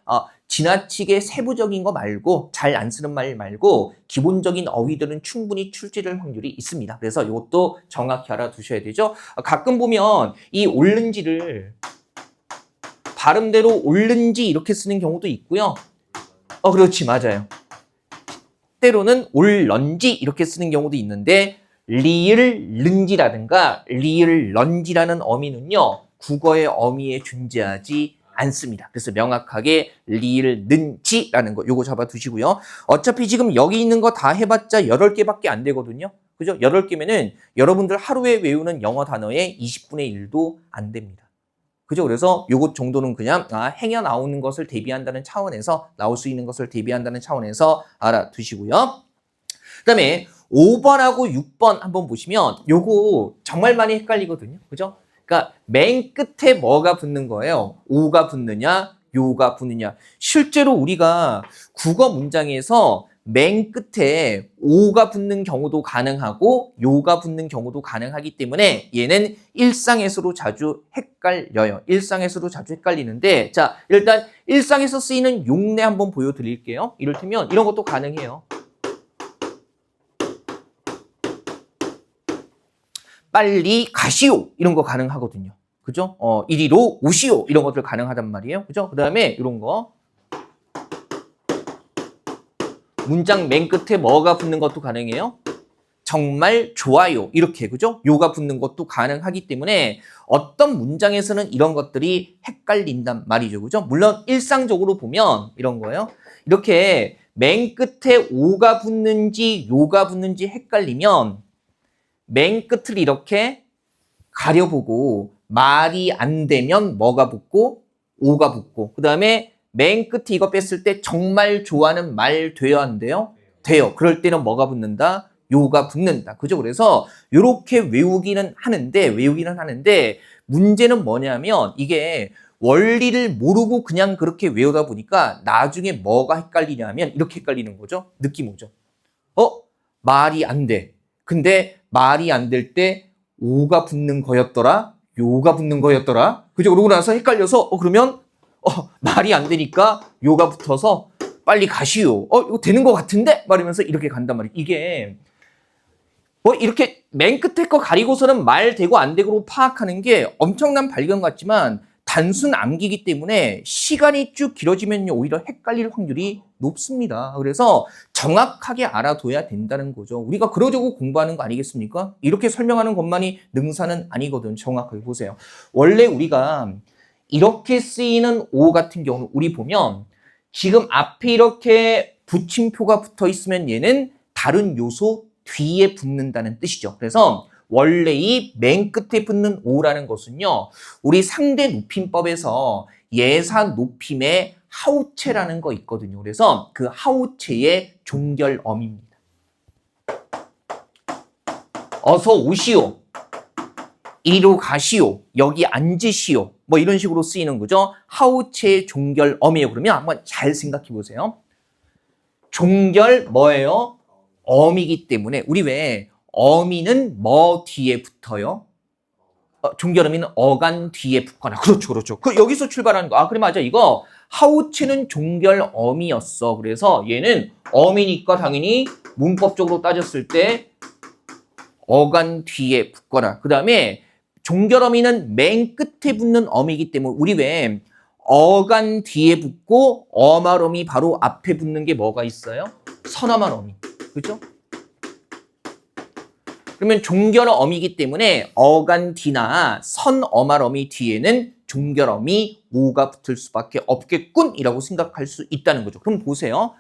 S1: 지나치게 세부적인 거 말고, 잘 안 쓰는 말 말고 기본적인 어휘들은 충분히 출제될 확률이 있습니다. 그래서 이것도 정확히 알아두셔야 되죠. 가끔 보면 이 옳는지를 발음대로 옳는지 이렇게 쓰는 경우도 있고요. 그렇지, 맞아요. 때로는 옳런지 이렇게 쓰는 경우도 있는데, 리을 른지라든가 리을 런지라는 어미는요, 국어의 어미에 존재하지 않습니다. 그래서 명확하게 리을 는지라는 거 요거 잡아두시고요. 어차피 지금 여기 있는 거 다 해봤자 8개밖에 안 되거든요. 그죠? 8개면은 여러분들 하루에 외우는 영어 단어의 20분의 1도 안 됩니다. 그죠? 그래서 요것 정도는 그냥 행여 나오는 것을 대비한다는 차원에서, 나올 수 있는 것을 대비한다는 차원에서 알아두시고요. 그 다음에 5번하고 6번 한번 보시면 요거 정말 많이 헷갈리거든요. 그죠? 그러니까 맨 끝에 뭐가 붙는 거예요? 오가 붙느냐, 요가 붙느냐. 실제로 우리가 국어 문장에서 맨 끝에 오가 붙는 경우도 가능하고 요가 붙는 경우도 가능하기 때문에 얘는 일상에서도 자주 헷갈려요. 일상에서도 자주 헷갈리는데, 자, 일단 일상에서 쓰이는 용례 한번 보여드릴게요. 이를테면 이런 것도 가능해요. 빨리 가시오 이런 거 가능하거든요. 그죠? 이리로 오시오 이런 것들 가능하단 말이에요. 그죠? 그 다음에 이런 거 문장 맨 끝에 뭐가 붙는 것도 가능해요. 정말 좋아요 이렇게, 그죠? 요가 붙는 것도 가능하기 때문에 어떤 문장에서는 이런 것들이 헷갈린단 말이죠. 그죠? 물론 일상적으로 보면 이런 거예요. 이렇게 맨 끝에 오가 붙는지 요가 붙는지 헷갈리면 맨 끝을 이렇게 가려보고 말이 안 되면 뭐가 붙고 오가 붙고, 그 다음에 맨 끝에 이거 뺐을 때 정말 좋아하는 말 돼요, 안 돼요? 돼요. 그럴 때는 뭐가 붙는다? 요가 붙는다. 그죠? 그래서 이렇게 외우기는 하는데 문제는 뭐냐면 이게 원리를 모르고 그냥 그렇게 외우다 보니까 나중에 뭐가 헷갈리냐면 이렇게 헷갈리는 거죠. 느낌 오죠? 말이 안 돼. 근데 말이 안 될 때 오가 붙는 거였더라? 요가 붙는 거였더라? 그죠? 그러고 나서 헷갈려서 그러면 말이 안 되니까 요가 붙어서 빨리 가시오. 이거 되는 것 같은데? 말하면서 이렇게 간단 말이에요. 이게 이렇게 맨 끝에 거 가리고서는 말 되고 안 되고로 파악하는 게 엄청난 발견 같지만 단순 암기이기 때문에 시간이 쭉 길어지면요 오히려 헷갈릴 확률이 높습니다. 그래서 정확하게 알아둬야 된다는 거죠. 우리가 그러려고 공부하는 거 아니겠습니까? 이렇게 설명하는 것만이 능사는 아니거든. 정확하게 보세요. 원래 우리가 이렇게 쓰이는 오 같은 경우는 우리 보면 지금 앞에 이렇게 붙임표가 붙어 있으면 얘는 다른 요소 뒤에 붙는다는 뜻이죠. 그래서 원래 이 맨 끝에 붙는 오라는 것은요, 우리 상대 높임법에서 예사 높임의 하우체라는 거 있거든요. 그래서 그 하우체의 종결어입니다. 어서 오시오. 이리로 가시오. 여기 앉으시오. 뭐 이런 식으로 쓰이는 거죠. 하우체의 종결어이에요. 그러면 한번 잘 생각해 보세요. 종결 뭐예요? 어이기 때문에 우리 왜 어미는 뭐 뒤에 붙어요? 종결어미는 어간 뒤에 붙거나. 그렇죠, 그렇죠. 여기서 출발하는 거. 그래 맞아. 이거 하우체는 종결어미였어. 그래서 얘는 어미니까 당연히 문법적으로 따졌을 때 어간 뒤에 붙거나. 그 다음에 종결어미는 맨 끝에 붙는 어미이기 때문에 우리 왜 어간 뒤에 붙고 어말어미 바로 앞에 붙는 게 뭐가 있어요? 선어말어미. 그죠? 그러면 종결어미이기 때문에 어간 뒤나 선어말어미 뒤에는 종결어미 오가 붙을 수밖에 없겠군이라고 생각할 수 있다는 거죠. 그럼 보세요.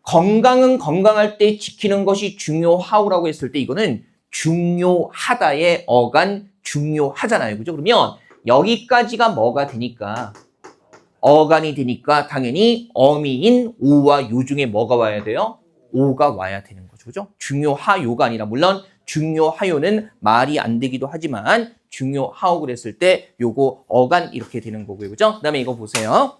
S1: 건강은 건강할 때 지키는 것이 중요하오라고 했을 때 이거는 중요하다의 어간 중요하잖아요. 그죠? 그러면 여기까지가 뭐가 되니까 어간이 되니까 당연히 어미인 오와 요 중에 뭐가 와야 돼요? 오가 와야 되는 거죠. 그죠? 중요하요가 아니라 물론 중요하요는 말이 안 되기도 하지만 중요하오 그랬을 때 요거 어간 이렇게 되는 거고요. 그죠? 그다음에 이거 보세요.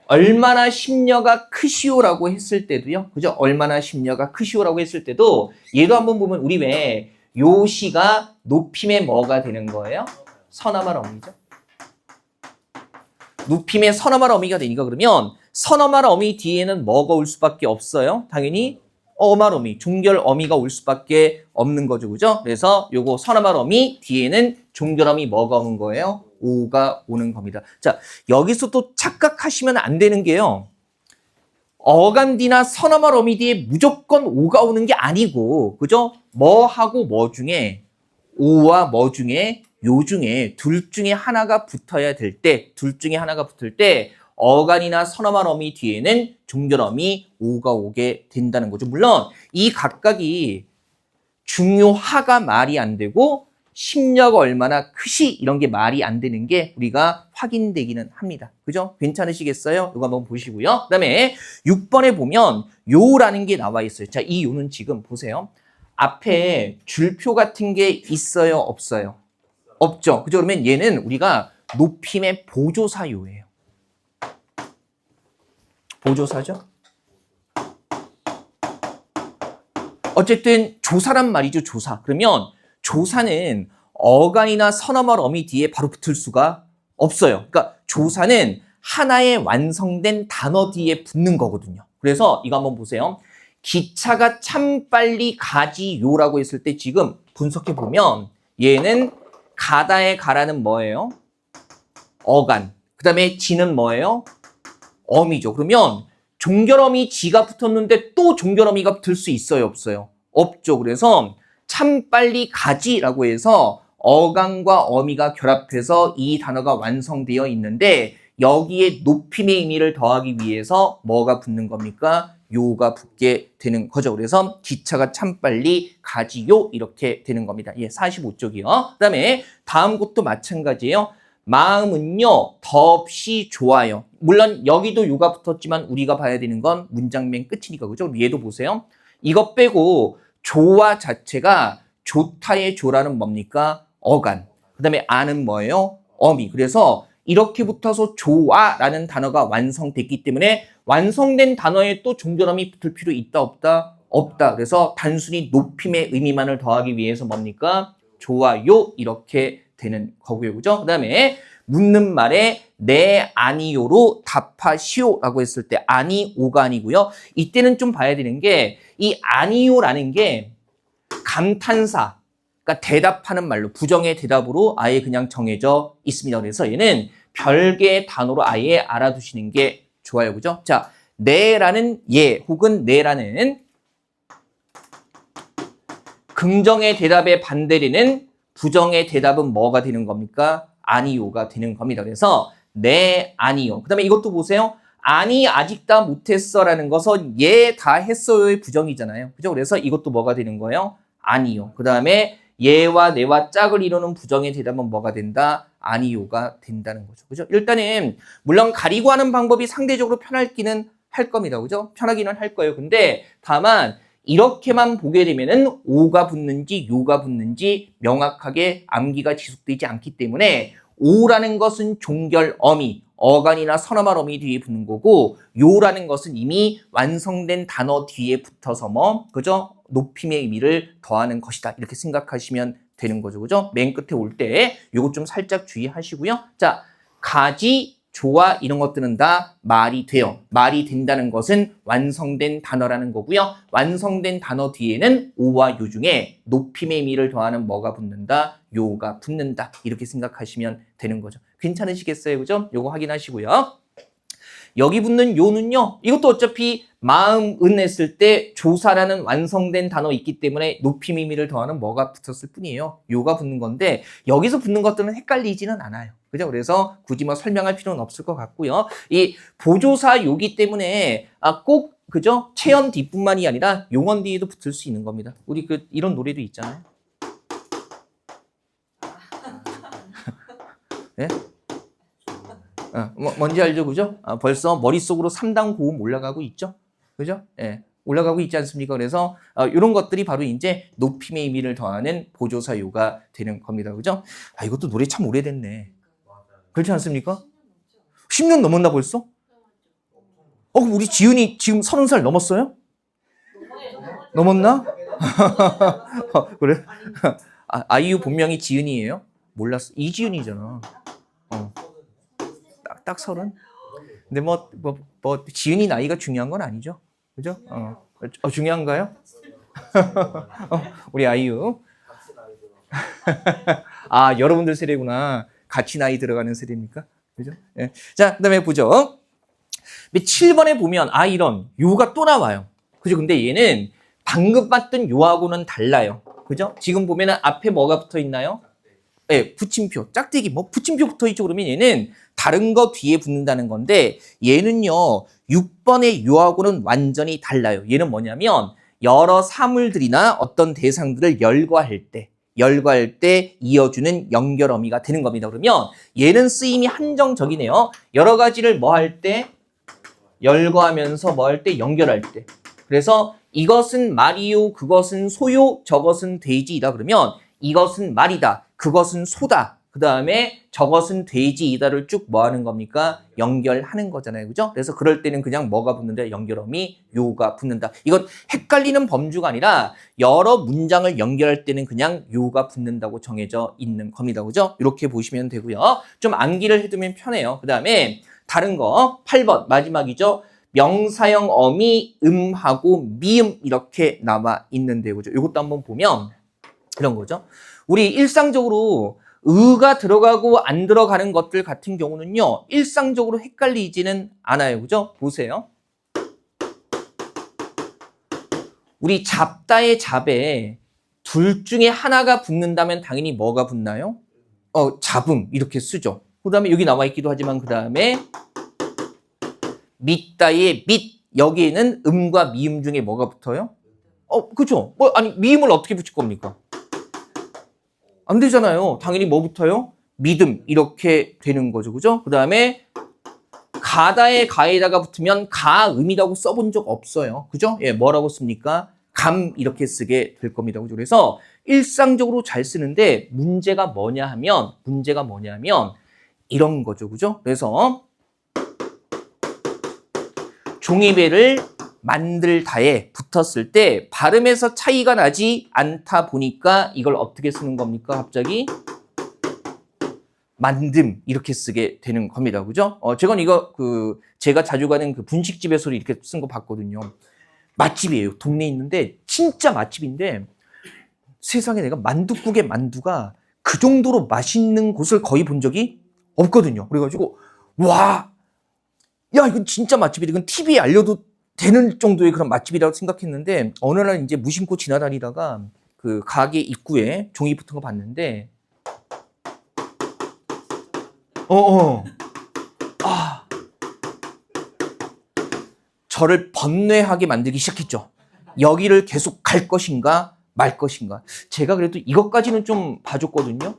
S1: 얼마나 심려가 크시오라고 했을 때도요. 그죠? 얼마나 심려가 크시오라고 했을 때도 얘도 한번 보면 우리 왜 요 시가 높임의 뭐가 되는 거예요? 선어말 어미죠. 높임의 선어말 어미가 되니까 그러면 선어말 어미 뒤에는 뭐가 올 수밖에 없어요? 당연히 어말 어미, 종결 어미가 올 수밖에 없는 거죠. 그죠? 그래서 요거 선어말 어미 뒤에는 종결 어미 뭐가 오는 거예요? 오가 오는 겁니다. 자, 여기서 또 착각하시면 안 되는 게요. 어간디나 선어말 어미 뒤에 무조건 오가 오는 게 아니고, 그죠? 뭐하고 뭐 중에, 오와 뭐 중에, 요 중에 둘 중에 하나가 붙어야 될 때, 둘 중에 하나가 붙을 때, 어간이나 선어말 어미 뒤에는 종결어미 오가 오게 된다는 거죠. 물론 이 각각이 중요하가 말이 안 되고 심려가 얼마나 크시 이런 게 말이 안 되는 게 우리가 확인되기는 합니다. 그죠? 괜찮으시겠어요? 이거 한번 보시고요. 그 다음에 6번에 보면 요라는 게 나와 있어요. 자, 이 요는 지금 보세요. 앞에 줄표 같은 게 있어요? 없어요? 없죠. 그죠? 그러면 얘는 우리가 높임의 보조사요예요. 보조사죠? 어쨌든 조사란 말이죠. 조사. 그러면 조사는 어간이나 선어말 어미 뒤에 바로 붙을 수가 없어요. 그러니까 조사는 하나의 완성된 단어 뒤에 붙는 거거든요. 그래서 이거 한번 보세요. 기차가 참 빨리 가지요라고 했을 때 지금 분석해 보면 얘는 가다의 가라는 뭐예요? 어간. 그 다음에 지는 뭐예요? 어미죠. 그러면 종결어미 지가 붙었는데 또 종결어미가 붙을 수 있어요? 없어요? 없죠. 그래서 참 빨리 가지라고 해서 어간과 어미가 결합해서 이 단어가 완성되어 있는데 여기에 높임의 의미를 더하기 위해서 뭐가 붙는 겁니까? 요가 붙게 되는 거죠. 그래서 기차가 참 빨리 가지요 이렇게 되는 겁니다. 예, 45쪽이요. 그다음에 다음 것도 마찬가지예요. 마음은요 덥시 좋아요. 물론 여기도 요가 붙었지만 우리가 봐야 되는 건 문장 맨 끝이니까 그죠? 얘도 보세요. 이것 빼고 좋아 자체가 좋다의 조라는 뭡니까? 어간. 그 다음에 아는 뭐예요? 어미. 그래서 이렇게 붙어서 좋아라는 단어가 완성됐기 때문에 완성된 단어에 또 종결어미 붙을 필요 있다 없다? 없다. 그래서 단순히 높임의 의미만을 더하기 위해서 뭡니까? 좋아요 이렇게 되는 거고요. 그죠? 그 다음에 묻는 말에 네 아니요로 답하시오라고 했을 때 아니오가 아니고요. 이때는 좀 봐야 되는 게 이 아니요라는 게 감탄사 그러니까 대답하는 말로 부정의 대답으로 아예 그냥 정해져 있습니다. 그래서 얘는 별개의 단어로 아예 알아두시는 게 좋아요. 그죠? 자, 네라는 예 혹은 네라는 긍정의 대답의 반대되는 부정의 대답은 뭐가 되는 겁니까? 아니요가 되는 겁니다. 그래서 네, 아니요. 그 다음에 이것도 보세요. 아니, 아직 다 못했어라는 것은 예, 다 했어요의 부정이잖아요. 그죠? 그래서 이것도 뭐가 되는 거예요? 아니요. 그 다음에 예와 네와 짝을 이루는 부정의 대답은 뭐가 된다? 아니요가 된다는 거죠. 그죠? 일단은 물론 가리고 하는 방법이 상대적으로 편할기는 할 겁니다. 그죠? 편하기는 할 거예요. 근데 다만 이렇게만 보게 되면은 오가 붙는지 요가 붙는지 명확하게 암기가 지속되지 않기 때문에 오라는 것은 종결 어미, 어간이나 선어말 어미 뒤에 붙는 거고 요라는 것은 이미 완성된 단어 뒤에 붙어서 뭐 그죠? 높임의 의미를 더하는 것이다. 이렇게 생각하시면 되는 거죠. 그죠? 맨 끝에 올 때 요거 좀 살짝 주의하시고요. 자, 가지 조와 이런 것들은 다 말이 돼요. 말이 된다는 것은 완성된 단어라는 거고요. 완성된 단어 뒤에는 오와 요 중에 높임의 의미를 더하는 뭐가 붙는다? 요가 붙는다. 이렇게 생각하시면 되는 거죠. 괜찮으시겠어요? 그죠? 요거 확인하시고요. 여기 붙는 요는요. 이것도 어차피 마음 은 했을 때 조사라는 완성된 단어 있기 때문에 높임 의미를 더하는 뭐가 붙었을 뿐이에요. 요가 붙는 건데 여기서 붙는 것들은 헷갈리지는 않아요. 그죠? 그래서 굳이 뭐 설명할 필요는 없을 것 같고요. 이 보조사 요기 때문에 꼭 그죠? 체언 뒤뿐만이 아니라 용언 뒤에도 붙을 수 있는 겁니다. 우리 이런 노래도 있잖아요. 네? 뭔지 알죠? 그죠? 벌써 머릿속으로 3단 고음 올라가고 있죠? 그죠? 예. 올라가고 있지 않습니까? 그래서 이런 것들이 바로 이제 높임의 의미를 더하는 보조사요가 되는 겁니다. 그죠? 이것도 노래 참 오래됐네. 그렇지 않습니까? 10년 넘었나 벌써? 그럼 우리 지은이 지금 30살 넘었어요? 넘었나? 그래? 아이유 본명이 지은이에요? 몰랐어. 이지은이잖아. 딱 30? 근데 뭐 지은이 나이가 중요한 건 아니죠. 그죠? 중요한가요? 우리 아이유. 여러분들 세대구나. 같이 나이 들어가는 세대입니까? 그죠? 예. 자, 그 다음에 보죠. 7번에 보면, 이런, 요가 또 나와요. 그죠? 근데 얘는 방금 봤던 요하고는 달라요. 그죠? 지금 보면은 앞에 뭐가 붙어 있나요? 네, 붙임표, 짝대기, 붙임표 붙어 있죠. 그러면 얘는 다른 거 뒤에 붙는다는 건데, 얘는요, 6번의 요하고는 완전히 달라요. 얘는 뭐냐면, 여러 사물들이나 어떤 대상들을 열거할 때 이어주는 연결 어미가 되는 겁니다. 그러면 얘는 쓰임이 한정적이네요. 여러 가지를 뭐 할 때? 열거하면서 뭐 할 때? 연결할 때. 그래서 이것은 말이요, 그것은 소요, 저것은 돼지이다. 그러면 이것은 말이다, 그것은 소다, 그 다음에 저것은 돼지이다를 쭉 뭐 하는 겁니까? 연결하는 거잖아요. 그죠? 그래서 그럴 때는 그냥 뭐가 붙는다? 연결어미 요가 붙는다. 이건 헷갈리는 범주가 아니라 여러 문장을 연결할 때는 그냥 요가 붙는다고 정해져 있는 겁니다. 그죠? 이렇게 보시면 되고요. 좀 암기를 해두면 편해요. 그 다음에 다른 거 8번 마지막이죠. 명사형 어미 음하고 미음 이렇게 남아 있는데 그죠? 이것도 한번 보면 이런 거죠. 우리 일상적으로 의가 들어가고 안 들어가는 것들 같은 경우는요, 일상적으로 헷갈리지는 않아요. 그죠? 보세요. 우리 잡다의 잡에 둘 중에 하나가 붙는다면 당연히 뭐가 붙나요? 잡음 이렇게 쓰죠. 그 다음에 여기 나와 있기도 하지만 그 다음에 믿다의 믿, 여기에는 음과 미음 중에 뭐가 붙어요? 그죠? 미음을 어떻게 붙일 겁니까? 안 되잖아요. 당연히 뭐 붙어요? 믿음 이렇게 되는 거죠. 그죠? 그 다음에 가다의 가에다가 붙으면 가음이라고 써본 적 없어요. 그죠? 예, 뭐라고 씁니까? 감 이렇게 쓰게 될 겁니다. 그죠? 그래서 일상적으로 잘 쓰는데 문제가 뭐냐 하면 이런 거죠. 그죠? 그래서 종이배를 만들다에 붙었을 때 발음에서 차이가 나지 않다 보니까 이걸 어떻게 쓰는 겁니까? 갑자기 만듦 이렇게 쓰게 되는 겁니다. 그죠? 제가 이거 제가 자주 가는 그 분식집에서 이렇게 쓴 거 봤거든요. 맛집이에요. 동네에 있는데 진짜 맛집인데 세상에 내가 만둣국의 만두가 그 정도로 맛있는 곳을 거의 본 적이 없거든요. 그래가지고 와, 야 이건 진짜 맛집이다. 이건 TV에 알려도 되는 정도의 그런 맛집이라고 생각했는데 어느 날 이제 무심코 지나다니다가 그 가게 입구에 종이 붙은 거 봤는데 아, 저를 번뇌하게 만들기 시작했죠. 여기를 계속 갈 것인가 말 것인가. 제가 그래도 이것까지는 좀 봐줬거든요.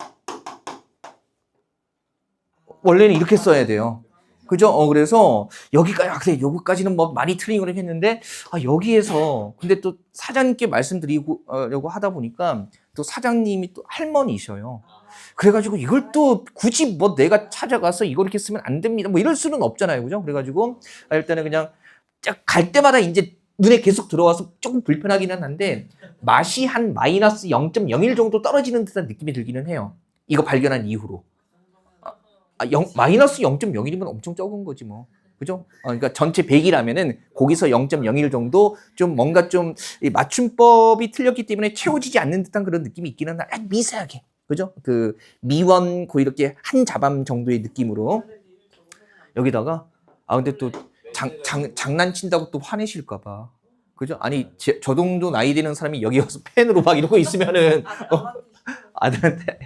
S1: 원래는 이렇게 써야 돼요. 그죠? 그래서 여기까지, 그래, 여기까지는 뭐 많이 틀린 걸 했는데, 여기에서, 근데 또 사장님께 말씀드리려고 하다 보니까 또 사장님이 또 할머니셔요. 그래가지고 이걸 또 굳이 뭐 내가 찾아가서 이걸 이렇게 쓰면 안 됩니다. 뭐 이럴 수는 없잖아요. 그죠? 그래가지고 일단은 그냥 갈 때마다 이제 눈에 계속 들어와서 조금 불편하기는 한데 맛이 한 마이너스 0.01 정도 떨어지는 듯한 느낌이 들기는 해요. 이거 발견한 이후로. 마이너스 0.01이면 엄청 적은 거지 뭐. 그죠? 그러니까 전체 100이라면은 거기서 0.01 정도 좀 뭔가 좀 맞춤법이 틀렸기 때문에 채워지지 않는 듯한 그런 느낌이 있기는 한 미세하게. 그죠? 그 미원 고 이렇게 한 자밤 정도의 느낌으로 여기다가 근데 또 장난친다고 또 화내실까 봐. 그죠? 아니 저 정도 나이 되는 사람이 여기 와서 펜으로 막 이러고 있으면은 아들한테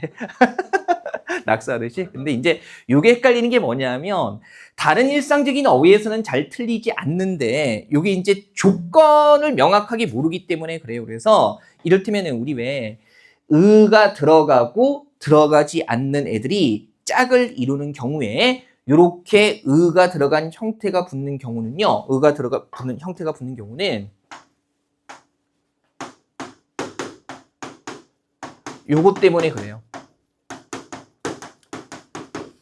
S1: 낙서하듯이. 근데 이제 요게 헷갈리는 게 뭐냐면 다른 일상적인 어휘에서는 잘 틀리지 않는데 요게 이제 조건을 명확하게 모르기 때문에 그래요. 그래서 이를테면은 우리 왜 의가 들어가고 들어가지 않는 애들이 짝을 이루는 경우에 요렇게 의가 들어간 형태가 붙는 경우는요. 의가 붙는 형태가 붙는 경우는 요것 때문에 그래요.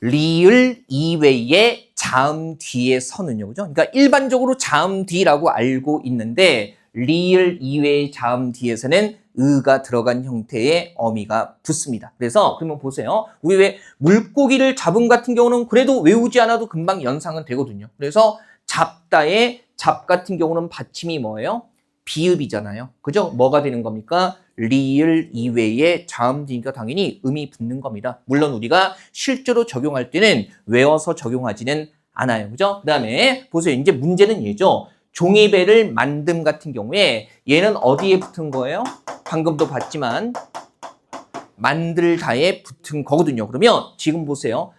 S1: 리을 이외의 자음 뒤에 서는요. 그죠? 그러니까 일반적으로 자음 뒤라고 알고 있는데 리을 이외의 자음 뒤에서는 의가 들어간 형태의 어미가 붙습니다. 그래서 그러면 보세요. 우리 왜 물고기를 잡음 같은 경우는 그래도 외우지 않아도 금방 연상은 되거든요. 그래서 잡다의 잡 같은 경우는 받침이 뭐예요? 비읍이잖아요. 그죠? 뭐가 되는 겁니까? 리을 이외의 자음 뒤니까 당연히 음이 붙는 겁니다. 물론 우리가 실제로 적용할 때는 외워서 적용하지는 않아요. 그죠? 그 다음에 보세요. 이제 문제는 얘죠. 종이배를 만듦 같은 경우에 얘는 어디에 붙은 거예요? 방금도 봤지만 만들다에 붙은 거거든요. 그러면 지금 보세요.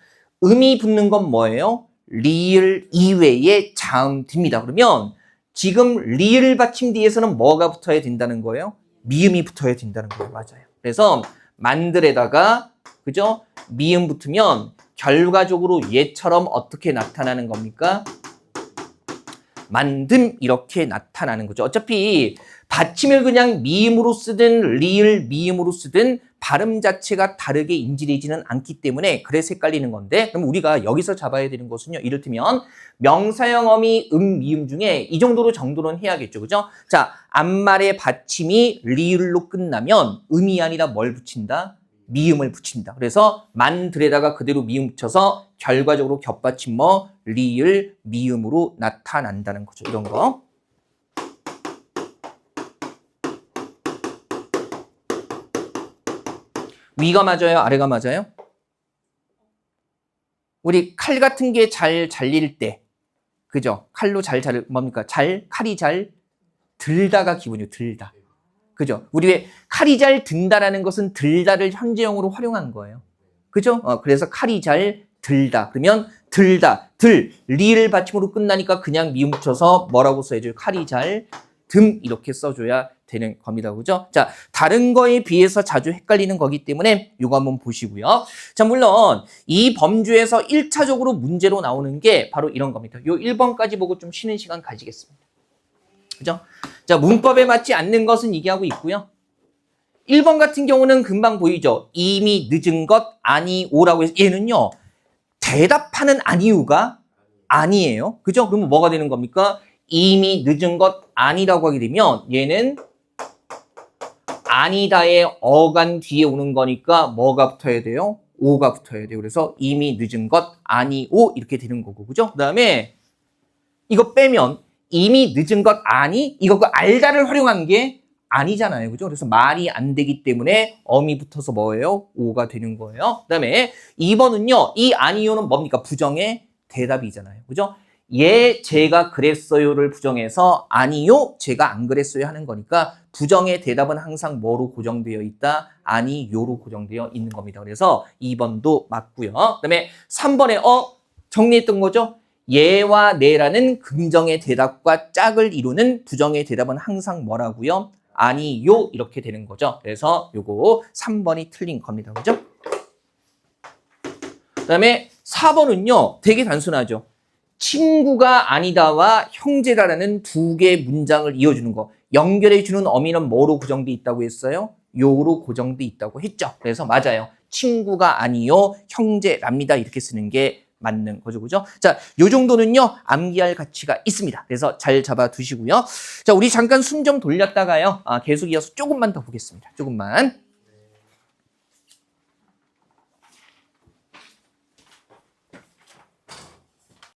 S1: 음이 붙는 건 뭐예요? 리을 이외의 자음 뒤입니다. 그러면 지금 리을 받침 뒤에서는 뭐가 붙어야 된다는 거예요? 미음이 붙어야 된다는 거예요. 맞아요. 그래서 만들에다가 그죠? 미음 붙으면 결과적으로 얘처럼 어떻게 나타나는 겁니까? 만듦 이렇게 나타나는 거죠. 어차피 받침을 그냥 미음으로 쓰든 리을 미음으로 쓰든 발음 자체가 다르게 인지되지는 않기 때문에 그래서 헷갈리는 건데 그럼 우리가 여기서 잡아야 되는 것은요. 이를테면 명사형 어미 미음 중에 이 정도는 해야겠죠. 그죠? 자, 앞말의 받침이 리을로 끝나면 음이 아니라 뭘 붙인다? 미음을 붙인다. 그래서 만들에다가 그대로 미음 붙여서 결과적으로 겹받침 뭐 리을 미음으로 나타난다는 거죠. 이런 거. 위가 맞아요? 아래가 맞아요? 우리 칼 같은 게 잘 잘릴 때 그죠? 칼로 뭡니까? 칼이 잘 들다가 기본이에요. 들다. 그죠? 우리 왜 칼이 잘 든다라는 것은 들다를 현재형으로 활용한 거예요. 그죠? 그래서 칼이 잘 들다. 그러면 들다, 리를 받침으로 끝나니까 그냥 미음 붙여서 뭐라고 써야죠? 칼이 잘 듬 이렇게 써줘야 되는 겁니다. 그죠? 자, 다른 거에 비해서 자주 헷갈리는 거기 때문에 이거 한번 보시고요. 자, 물론 이 범주에서 1차적으로 문제로 나오는 게 바로 이런 겁니다. 요 1번까지 보고 좀 쉬는 시간 가지겠습니다. 그죠? 자, 문법에 맞지 않는 것은 얘기하고 있고요. 1번 같은 경우는 금방 보이죠? 이미 늦은 것 아니오라고 해서 얘는요. 대답하는 아니오가 아니에요. 그죠? 그러면 뭐가 되는 겁니까? 이미 늦은 것 아니라고 하게 되면 얘는 아니다의 어간 뒤에 오는 거니까 뭐가 붙어야 돼요? 오가 붙어야 돼요. 그래서 이미 늦은 것 아니오 이렇게 되는 거고. 그죠? 그 다음에 이거 빼면 이미 늦은 것 아니? 이거 그 알다를 활용한 게 아니잖아요. 그죠? 그래서 말이 안 되기 때문에 어미 붙어서 뭐예요? 오가 되는 거예요. 그 다음에 2번은요. 이 아니요는 뭡니까? 부정의 대답이잖아요. 그죠? 예, 제가 그랬어요를 부정해서 아니요, 제가 안 그랬어요 하는 거니까 부정의 대답은 항상 뭐로 고정되어 있다? 아니요로 고정되어 있는 겁니다. 그래서 2번도 맞고요. 그 다음에 3번에 정리했던 거죠? 예와 네라는 긍정의 대답과 짝을 이루는 부정의 대답은 항상 뭐라고요? 아니요 이렇게 되는 거죠. 그래서 요거 3번이 틀린 겁니다. 그죠? 그다음에 4번은요. 되게 단순하죠. 친구가 아니다와 형제다라는 두 개의 문장을 이어주는 거. 연결해주는 어미는 뭐로 고정돼 있다고 했어요? 요로 고정돼 있다고 했죠. 그래서 맞아요. 친구가 아니요 형제랍니다. 이렇게 쓰는 게 맞는 거죠. 그죠? 자, 요 정도는요, 암기할 가치가 있습니다. 그래서 잘 잡아 두시고요. 자, 우리 잠깐 숨 좀 돌렸다가요, 계속 이어서 조금만 더 보겠습니다. 조금만.